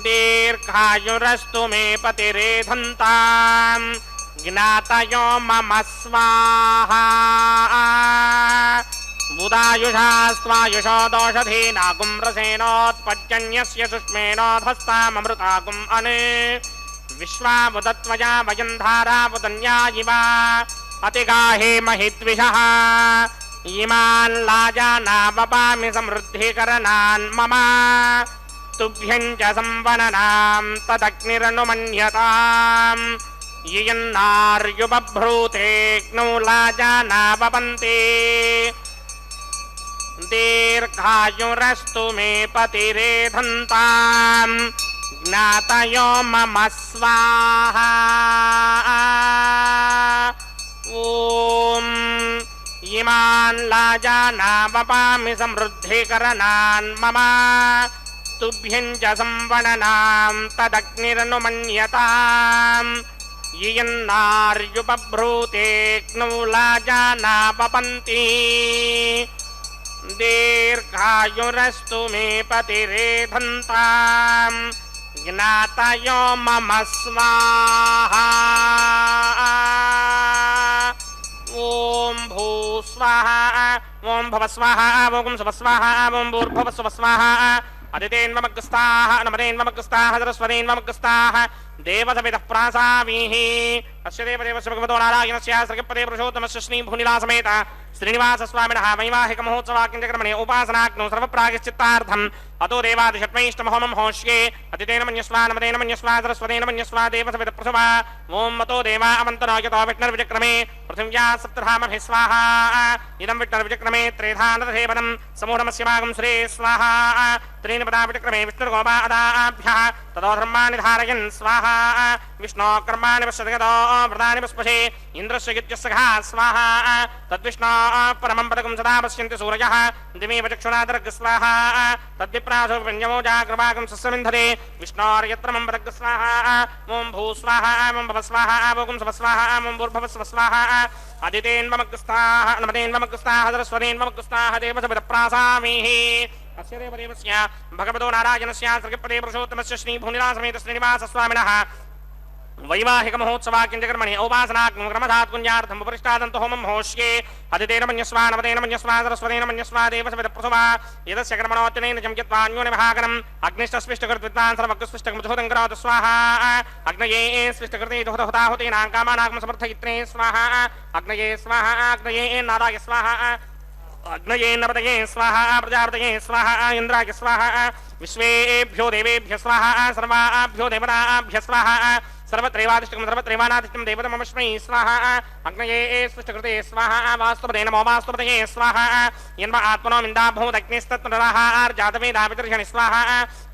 दीर्घायुरस्तु मे पतिरेधन्ताम् ज्ञातयो मम स्वाहा बुधायुषास्त्वायुषो दोषधीनागुं रसेनोत्पज्जन्यस्य सुष्मेनोधस्ताममृतागुम् अने विश्वावुदत्वया वयं धारावुदन्या इव अतिगाहे महिद्विषः इमान् लाजानावपामि समृद्धिकरणान् मम तुभ्यं च संवननां तदग्निरनुमन्यताम् यन्नार्युपभ्रूतेऽग्नौ लाजानावपन्ति दीर्घायुरस्तु मे पतिरेधन्ताम् ज्ञातयो मम स्वाहा ॐ इमान् लाजानावपामि समृद्धिकरणान् मम तुभ्यं च संवननां तदग्निरनुमन्यताम् यन्नार्युपभ्रूतेऽग्नौ लाजानावपन्ति दीर्घायुरस्तु मे पतिरेधन्ताम् ज्ञातयो मम स्वाहा ॐ भूस्वाहा ॐ भवस्वाहा ॐ स्वस्वाहा ॐ भूर्भुवस्वस्वाहा अदितेन्वमग्रस्थाः अनुमतेन्वमग्रस्थाः सरस्वतेन्वमग्रस्थाः देवसवितः प्रासामीः अस्य देवदेवस्य भगवतो नारायणस्य श्रीपदे पुरुषोत्तमस्य श्रीभूनिलासमेत श्रीनिवासस्वामिनः वैवाहिकमहोत्सवाकिञ्चक्रमणे उपासनाग्नौ सर्वप्रायश्चित्तार्थम् अतो देवादिषट्मैष्टमहोमं होष्ये अदितेन मन्यस्वा अनुमतेन मन्यस्वा सरस्वतेन मन्यस्वा देवसवितः प्रसुवा ॐ अतो देवा अवन्तनो यतो विष्णुर्विचक्रमे पृथिव्या सप्तधामभिः स्वाहा इदं विष्णुर्विचक्रमे त्रेधानदधेवनं समूढमस्य भागं श्री स्वाहा त्रीणि पदा विचक्रमे विष्णुर्गोपादाभ्यः ततो धर्माणि धारयन् स्वाहा विष्णो कर्माणि पश्यतो व्रतानि पुष्पशे इन्द्रस्य गित्यस्य घा स्वाहा तद्विष्णो परमं पदकं सदा पश्यन्ति सूरयः दिमेव चक्षुरादर्ग स्वाहा तद्विप्रासो व्यञ्जमो जाग्रवाकं सस्यमिन्धरे विष्णोर्यत्र मम पदग स्वाहा ॐ भूस्वाहा ॐ भवस्वाहा ॐ स्वस्वाहा ॐ भूर्भुवस्वस्वाहा अदितेन्वमग्रस्थाः अनुमतेन्वमग्रस्थाः सरस्वतेन्वमग्रस्थाः देवसवितप्रासामीः अस्य देवदेवस्य भगवतो नारायणस्य श्रीपदे पुरुषोत्तमस्य श्रीभूनिलासमेत श्रीनिवासस्वामिनः वैवाहिकमहोत्सवाकिञ्चकर्मणि औपासनाग्नौ क्रमधात् कुञ्जार्थम् उपरिष्टादन्तो होमं होष्ये अदितेन मन्यस्वा नवतेन मन्यस्वा सरस्वतेन मन्यस्वा देवसवितः प्रसुवा यदस्य कर्मणोऽत्यनेन चम्यत्वा अन्योन्यभागनम् अग्निष्टस्पृष्टकृत्विद्वान् सर्वकृस्पृष्टकमुद्धूतं करोतु स्वाहा अग्नये स्पृष्टकृते दुहताहुतीनां कामानागं समर्थयित्रे स्वाहा अग्नये स्वाहा अग्नये नाराय स्वाहा अग्नये नपतये स्वाहा प्रजापतये स्वाहा इन्द्राय स्वाहा विश्वेभ्यो देवेभ्य स्वाहा सर्वाभ्यो देवताभ्य स्वाहा सर्वत्रैवादिष्टकं सर्वत्रैवानादिष्टं देवतमस्मै स्वाहा अग्नये स्पृष्टकृते स्वाहा वास्तुपदे नमो वास्तुपदये स्वाहा यन्व आत्मनो मिन्दाभूतग्निस्तत्तराहार्जातवेदावितर्षणि स्वाहा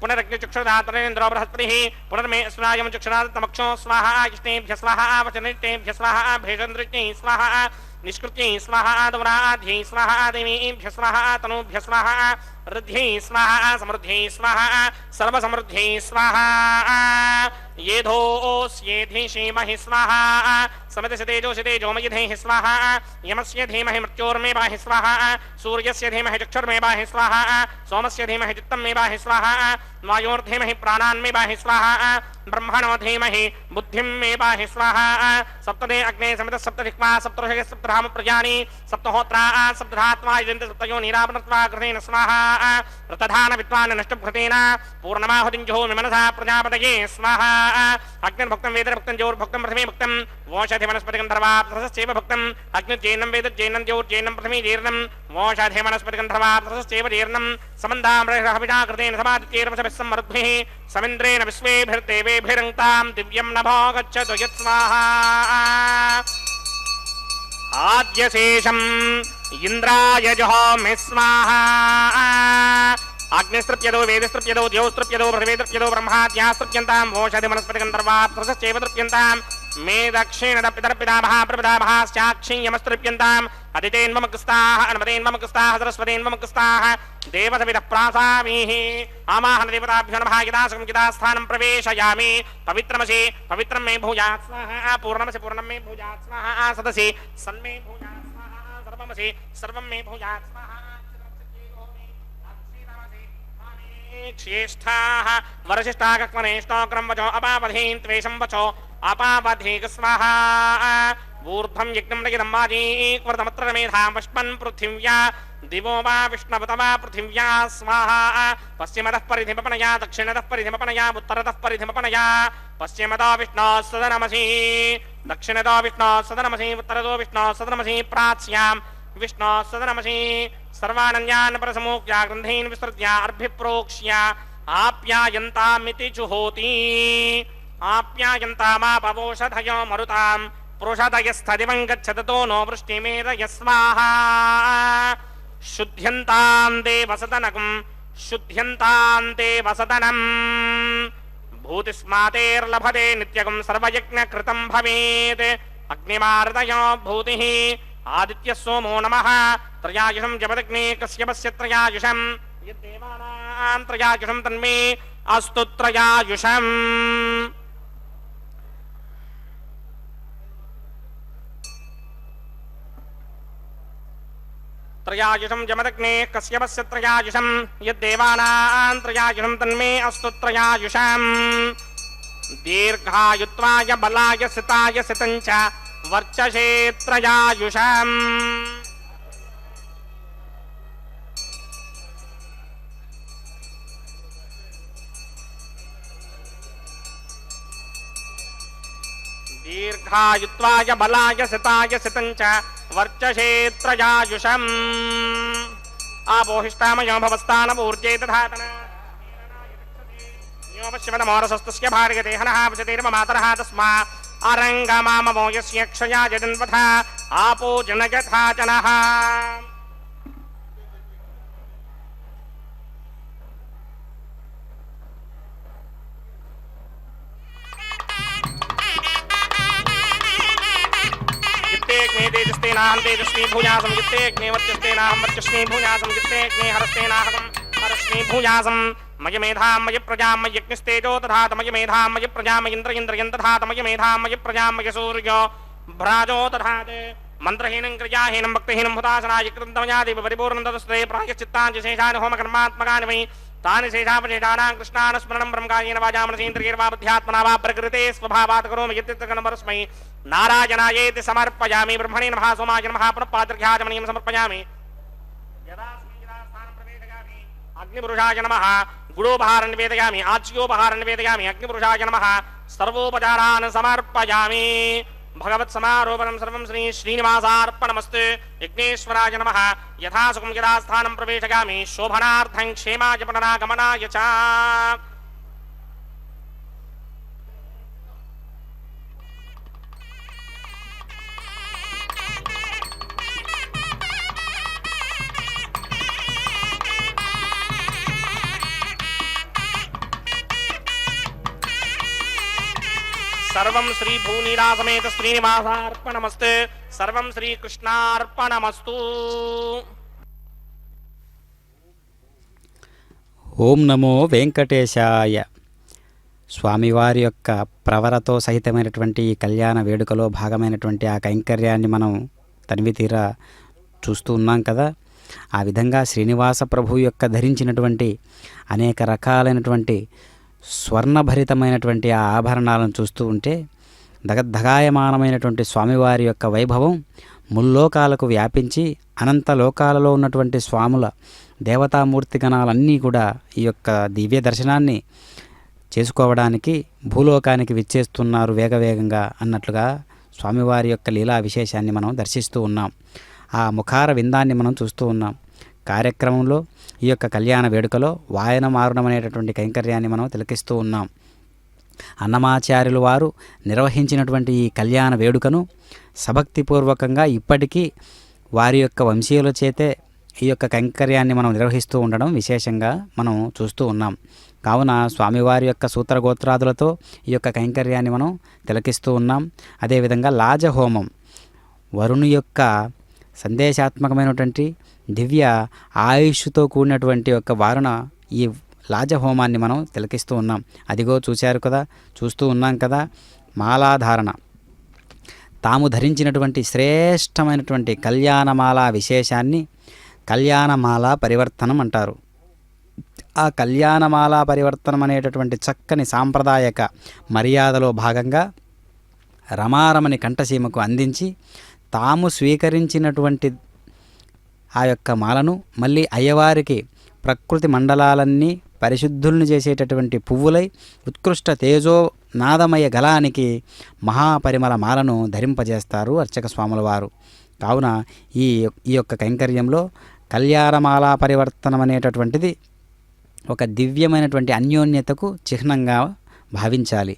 पुनरग्निचक्षुरात्मनेन्द्रो बृहस्पतिः पुनर्मे स्नायं चक्षुरात्तमक्षो स्वाहा इष्टेभ्य स्वाहा वचनिष्टेभ्य स्वाहा भेषन्द्रिष्टै स्वाहा निष्कृत्यै स्वाहा दौराध्यै स्वाहा देवीभ्य स्वाहा तनूभ्य स्वाहा ऋद्ध्यै स्वाहा समृद्ध्यै स्वाहा सर्वसमृद्ध्यै स्वाहा येधोऽस्येधि श्रीमहि स्वाहा समितशतेजोषि तेजोमयिधेः स्वाहा यमस्य धीमहि मृत्योर्मे बाहि स्वाहा सूर्यस्य धीमहि चक्षुर्मे बाहि स्वाहा सोमस्य धीमहि चित्तं मे बाहि स्वाहा वायोर्धीमहि प्राणान्मे बाहि स्वाहा ब्रह्मणो धीमहि बुद्धिं मे बाहि स्वाहा सप्तदे अग्ने समितः सप्तधिक्वा सप्तऋषयः सप्तधाम प्रजानि सप्तहोत्रा सप्तधात्मा यजन्ति सप्तयो नीरावनत्वा कृतेन स्वाहा రతధాన విద్వాన్ నష్టభృతేన పూర్ణమాహుతిం జహోమి మనసా ప్రజాపతయే స్వాహా అగ్నిర్భుక్తం వేదర్భుక్తం జోర్భుక్తం ప్రథమే భుక్తం ఓషధి వనస్పతికం ధర్వాప్తరసశ్చైవ భుక్తం అగ్నిర్జైనం వేదర్జైనం జోర్జైనం ప్రథమే జీర్ణం ఓషధి వనస్పతికం ధర్వాప్తరసశ్చైవ జీర్ణం సమందామృహవిషా కృతేన సమాదిత్యేర్వశభిస్సం మరుద్భిః సమింద్రేణ విశ్వేభిర్దేవేభిరంక్తాం దివ్యం నభో గచ్చతు యత్ స్వాహా ఆద్యశేషం ఇంద్రాయ జహోమి స్వాహా అగ్నిస్తృప్యదో వేదస్తృప్యదో ద్యోస్తృప్యదో పృథివీతృప్యదో బ్రహ్మాద్యాస్తృప్యంతాం ఓషధి వనస్పతికం ధర్వాప్తరసశ్చైవ తృప్యంతాం మే దక్షిణపితరపితామహ సాక్షీయమస్తృప్యంతాం అదితేన్మముక్స్తాః అనుమతేన్మముక్స్తాః సరస్వతేన్మముక్స్తాః దేవసవిదః ప్రాసామీః ఆమాహన దేవతాభ్యో నమః యదాసుకం యదాస్థానం ప్రవేశయామి పవిత్రమసి పవిత్రం మే భూయాత్ స్వాహా పూర్ణమసి పూర్ణం మే భూయాత్ స్వాహా సదసి సన్మే భూయాత్ స్వాహా సర్వమసి సర్వం మే భూయాత్ స్వాహా శ్రేష్ఠాః వరశిష్టాకక్మనేష్టాగ్రం వచో అపావధీన్ త్వేషం వచో అపావధీక స్వాహా ఊర్ధ్వం యజ్ఞం నగిదం వాజీకృతమత్ర మేధాం పుష్పన్ పృథివ్యా దివో వా విష్ణవత వా పృథివ్యా స్వాహా పశ్చిమతః పరిధిమపనయా దక్షిణతః పరిధిమపనయా ఉత్తరతః పరిధిమపనయా పశ్చిమతో విష్ణో సదనమసి దక్షిణతో విష్ణో సదనమసి ఉత్తరతో విష్ణో సదనమసి ప్రాచ్యాం విష్ణో సదనమసి సర్వానన్యాన్ పరసమోక్ష్యా గ్రంథీన్ విస్తృత్య అర్భిప్రోక్ష్య ఆప్యాయంతామితి చుహోతి ఆప్యాయంతామాపవోషధయో మరుతాం పురుషదయస్థదివం గచ్చతతో నో వృష్టిమేదయ స్వాహా శుద్ధ్యంతాం దేవసదనకం శుద్ధ్యంతాం దేవసదనం భూతిస్మాతేర్లభతే నిత్యకం సర్వయజ్ఞకృతం భవేత్ అగ్నిమార్దయో భూతిః ఆదిత్య సోమో నమః త్రయాయుషం జపదగ్నే కశ్యపస్య త్రయాయుషం యద్దేవానాం త్రయాయుషం తన్మే అస్తు త్రయాయుషం త్రయాయుషం జమదగ్నే కశ్యపస్య త్రయాయుషం యద్దేవానాం త్రయాయుషం తన్మే అస్తు త్రయాయుషం దీర్ఘాయుత్వాయ బలాయ సితాయ సితంచ వర్చసే త్రయాయుషం దీర్ఘాయుత్వాయ బలాయ సితాయ సితంచ వర్చసే త్రయాయుషం ఆపోహిష్టామయో భవస్థానమూర్జే తథాతన యోపశ్యవనమోరసస్తస్య భార్యతే హనః వచతేర్మ మాతరః తస్మా అరంగమామవో యస్య క్షయా జగన్వథ ఆపో జనయథా జనః యుక్తేగ్నే తేజస్తేనాహం తేజస్మీ భూయాసం యుక్తేగ్నే వర్చస్తేనాహం వర్చస్మీ భూయాసం యుక్తేగ్నే హరస్తేనాహం హరస్మీ భూయాసం మయ మేధాం మయ ప్రజాం మయజ్ఞస్తేజో తథాత మయ మేధాం మయ ప్రజాం ఇంద్రయం తథాత మయ మేధాం మయ ప్రజాం మయ సూర్యో భ్రాజో తథాత మంత్రహీనం క్రియాహీనం భక్తిహీనం హుతాసనాయ కృతమయాదేవ పరిపూర్ణం తదస్తే ప్రాయశ్చిత్తాంచ శేషాని హోమకర్మాత్మకాని వై తాని శేషాపశేషానాం కృష్ణానుస్మరణం బ్రహ్మకాయేన వాచామనసేంద్రియర్వా బుద్ధ్యాత్మనా వా ప్రకృతే స్వభావాత్ కరోమి యత్తిత్తగణపరస్మై నారాయణాయేతి సమర్పయామి బ్రహ్మణే నమః సోమాయ నమః పునః పాత్రఘ్యాచమనీయం సమర్పయామి అగ్నిపురుషాయ నమః గుడోపహారం నివేదయామి ఆచ్యోపహారం నివేదయామి అగ్నిపురుషాయ నమః సర్వోపచారాన్ సమర్పయామి భగవత్సమారోపణం సర్వం శ్రీ శ్రీనివాసార్పణమస్తు విఘ్నేశ్వరాయ నమః యథాసుఖం యథాస్థానం ప్రవేశయామి శోభనార్థం క్షేమాయ పునరాగమనాయ చ సర్వం శ్రీ భూనీలాసమేత శ్రీనివాసార్పణమస్తు సర్వం శ్రీకృష్ణార్పణమస్తు ఓం నమో వెంకటేశాయ. స్వామివారి యొక్క ప్రవరతో సహితమైనటువంటి ఈ కళ్యాణ వేడుకలో భాగమైనటువంటి ఆ కైంకర్యాన్ని మనం తనివి తీరా చూస్తూ ఉన్నాం కదా. ఆ విధంగా శ్రీనివాస ప్రభు యొక్క ధరించినటువంటి అనేక రకాలైనటువంటి స్వర్ణభరితమైనటువంటి ఆ ఆభరణాలను చూస్తూ ఉంటే దగద్ధగాయమానమైనటువంటి స్వామివారి యొక్క వైభవం ముల్లోకాలకు వ్యాపించి అనంత లోకాలలో ఉన్నటువంటి స్వాముల దేవతామూర్తి గణాలన్నీ కూడా ఈ యొక్క దివ్య దర్శనాన్ని చేసుకోవడానికి భూలోకానికి విచ్చేస్తున్నారు వేగవేగంగా అన్నట్లుగా స్వామివారి యొక్క లీలా విశేషాన్ని మనం దర్శిస్తూ ఉన్నాం. ఆ ముఖార విందాన్ని మనం చూస్తూ ఉన్నాం. కార్యక్రమంలో ఈ యొక్క కళ్యాణ వేడుకలో వాయన మారుణం అనేటటువంటి కైంకర్యాన్ని మనం తిలకిస్తూ ఉన్నాం. అన్నమాచార్యులు వారు నిర్వహించినటువంటి ఈ కళ్యాణ వేడుకను సభక్తిపూర్వకంగా ఇప్పటికీ వారి యొక్క వంశీయుల చేతే ఈ యొక్క కైంకర్యాన్ని మనం నిర్వహిస్తూ ఉండడం విశేషంగా మనం చూస్తూ ఉన్నాం. కావున స్వామివారి యొక్క సూత్రగోత్రాదులతో ఈ యొక్క కైంకర్యాన్ని మనం తిలకిస్తూ ఉన్నాం. అదేవిధంగా లాజహోమం, వరుణు యొక్క సందేశాత్మకమైనటువంటి దివ్య ఆయుష్తో కూడినటువంటి యొక్క వారుణ ఈ లాజహోమాన్ని మనం తిలకిస్తూ ఉన్నాం. అదిగో చూశారు కదా, చూస్తూ ఉన్నాం కదా. మాలాధారణ, తాము ధరించినటువంటి శ్రేష్టమైనటువంటి కళ్యాణమాల విశేషాన్ని కళ్యాణమాల పరివర్తనం అంటారు. ఆ కళ్యాణమాల పరివర్తనం అనేటటువంటి చక్కని సాంప్రదాయక మర్యాదలో భాగంగా రమారమణి కంఠసీమకు అందించి తాము స్వీకరించినటువంటి ఆ యొక్క మాలను మళ్ళీ అయ్యవారికి ప్రకృతి మండలాలన్నీ పరిశుద్ధులను చేసేటటువంటి పువ్వులై ఉత్కృష్ట తేజో నాదమయ గలానికి మహాపరిమళ మాలను ధరింపజేస్తారు అర్చక స్వాముల వారు. కావున ఈ యొక్క కైంకర్యంలో కళ్యాణమాల పరివర్తనం అనేటటువంటిది ఒక దివ్యమైనటువంటి అన్యోన్యతకు చిహ్నంగా భావించాలి.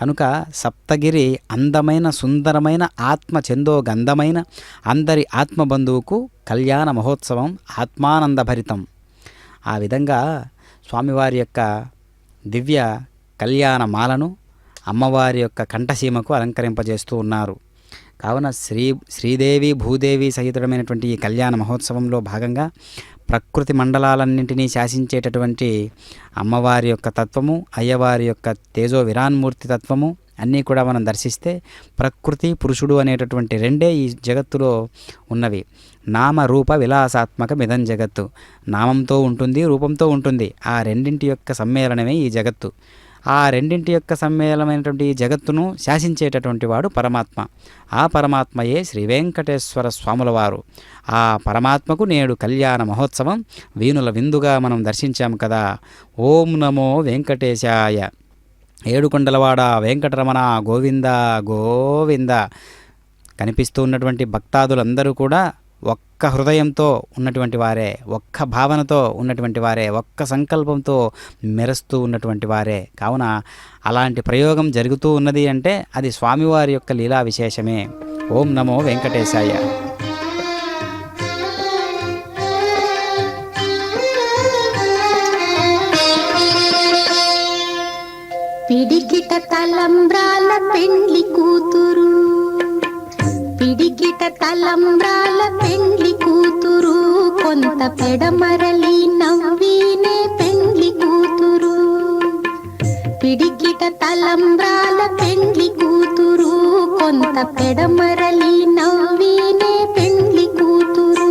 కనుక సప్తగిరి అందమైన సుందరమైన ఆత్మ చెందో గంధమైన అందరి ఆత్మబంధువుకు కళ్యాణ మహోత్సవం ఆత్మానందభరితం. ఆ విధంగా స్వామివారి యొక్క దివ్య కళ్యాణ మాలను అమ్మవారి యొక్క కంఠసీమకు అలంకరింపజేస్తూ ఉన్నారు. కావున శ్రీదేవి భూదేవి సహితమైనటువంటి ఈ కళ్యాణ మహోత్సవంలో భాగంగా ప్రకృతి మండలాలన్నింటినీ శాసించేటటువంటి అమ్మవారి యొక్క తత్వము, అయ్యవారి యొక్క తేజో విరాన్మూర్తి తత్వము అన్నీ కూడా మనం దర్శిస్తే ప్రకృతి పురుషుడు అనేటటువంటి రెండే ఈ జగత్తులో ఉన్నవి. నామ రూప విలాసాత్మక మిదం జగత్తు. నామంతో ఉంటుంది, రూపంతో ఉంటుంది. ఆ రెండింటి యొక్క సమ్మేళనమే ఈ జగత్తు. ఆ రెండింటి యొక్క సమ్మేళనమైనటువంటి ఈ జగత్తును శాసించేటటువంటి వాడు పరమాత్మ. ఆ పరమాత్మయే శ్రీ వెంకటేశ్వర స్వాముల వారు. ఆ పరమాత్మకు నేడు కళ్యాణ మహోత్సవం వీణుల విందుగా మనం దర్శించాము కదా. ఓం నమో వెంకటేశాయ. ఏడుకొండలవాడ వెంకటరమణ గోవింద గోవింద. కనిపిస్తూ ఉన్నటువంటి భక్తాదులందరూ కూడా ఒక్క హృదయంతో ఉన్నటువంటి వారే, ఒక్క భావనతో ఉన్నటువంటి వారే, ఒక్క సంకల్పంతో మెరుస్తూ ఉన్నటువంటి వారే. కావున అలాంటి ప్రయోగం జరుగుతూ ఉన్నది అంటే అది స్వామివారి యొక్క లీలా విశేషమే. ఓం నమో వెంకటేశాయ. పిడికిట తలంబ్రాల పెండ్లి కూతురు, పిడికిట తలంబ్రాల పెండ్లి కూతురు, కొంత పెడమరలి నవ్వీనే పెండ్లి కూతురు. పిడికిట తలంబ్రాల పెండ్లి కూతురు, కొంత పెడమరలి నవ్వీనే పెండ్లి కూతురు.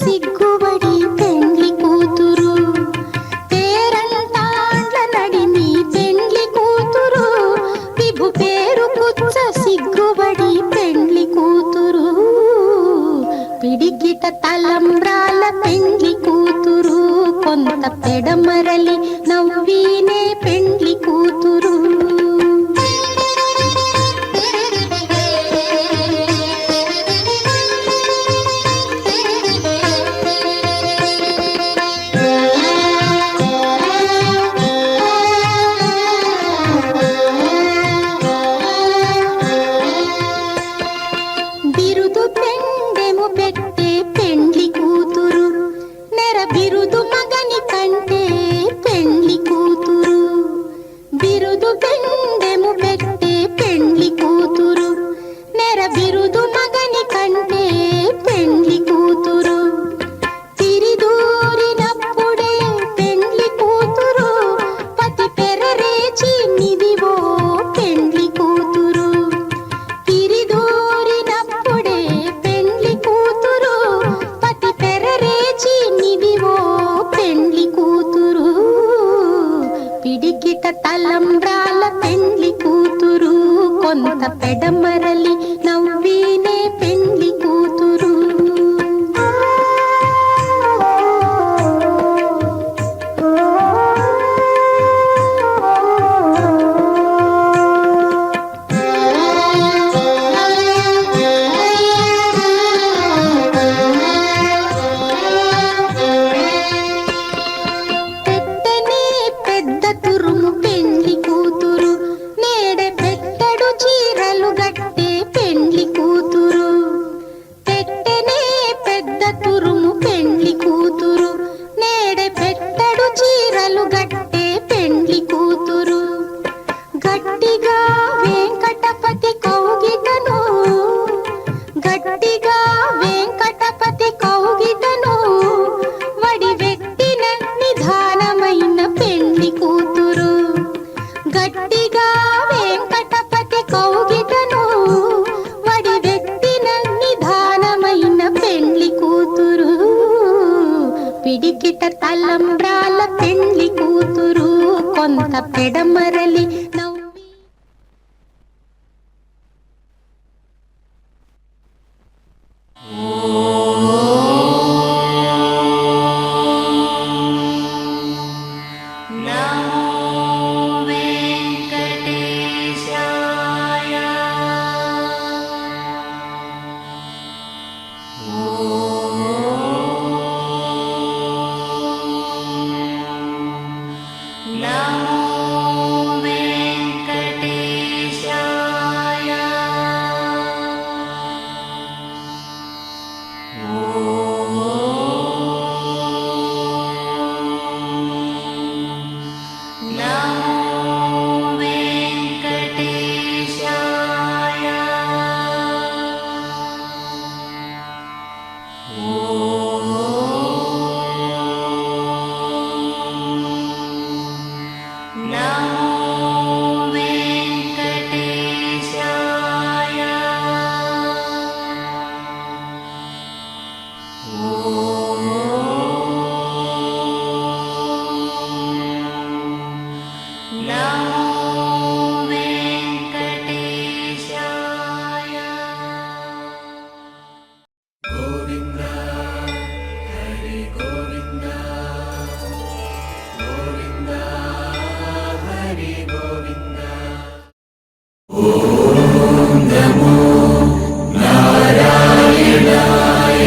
సిగ్గుబడి పెండ్లి కూతురు, పేరంటాండ్ల నడిమి పెండ్లి కూతురు, విభు పేరు పుచ్చ సిగ్గుబడి పెండ్లి కూతురు. పిడికిట తలంబ్రాల పెండ్లి కూతురు, కొంత పెడమరలి నవ్వీనే పెండ్లి కూతురు. బిరుదు పెండెము పెట్టే పెండ్లి కూతురు, నెర బిరుదు మగని తురుము పెండ్లి కూతురు నేడే పెట్టడు చీరలు గట్టే పెండ్లి కూతురు గట్టిగా వెంకటపతి కౌగిటను గట్టిగా వెంకటపతి కౌగిటను వడి వెట్టిన నిధానమైన పెండ్లి కూతురు గట్టిగా వెంకటపతి కౌగిటను వడి వెట్టిన నిధానమైన పెండ్లి కూతురు పిడికిట తలంబ్రాల పెండ్లి కూతురు కొంత పెడమరలి నవ్వి నారాయణాయ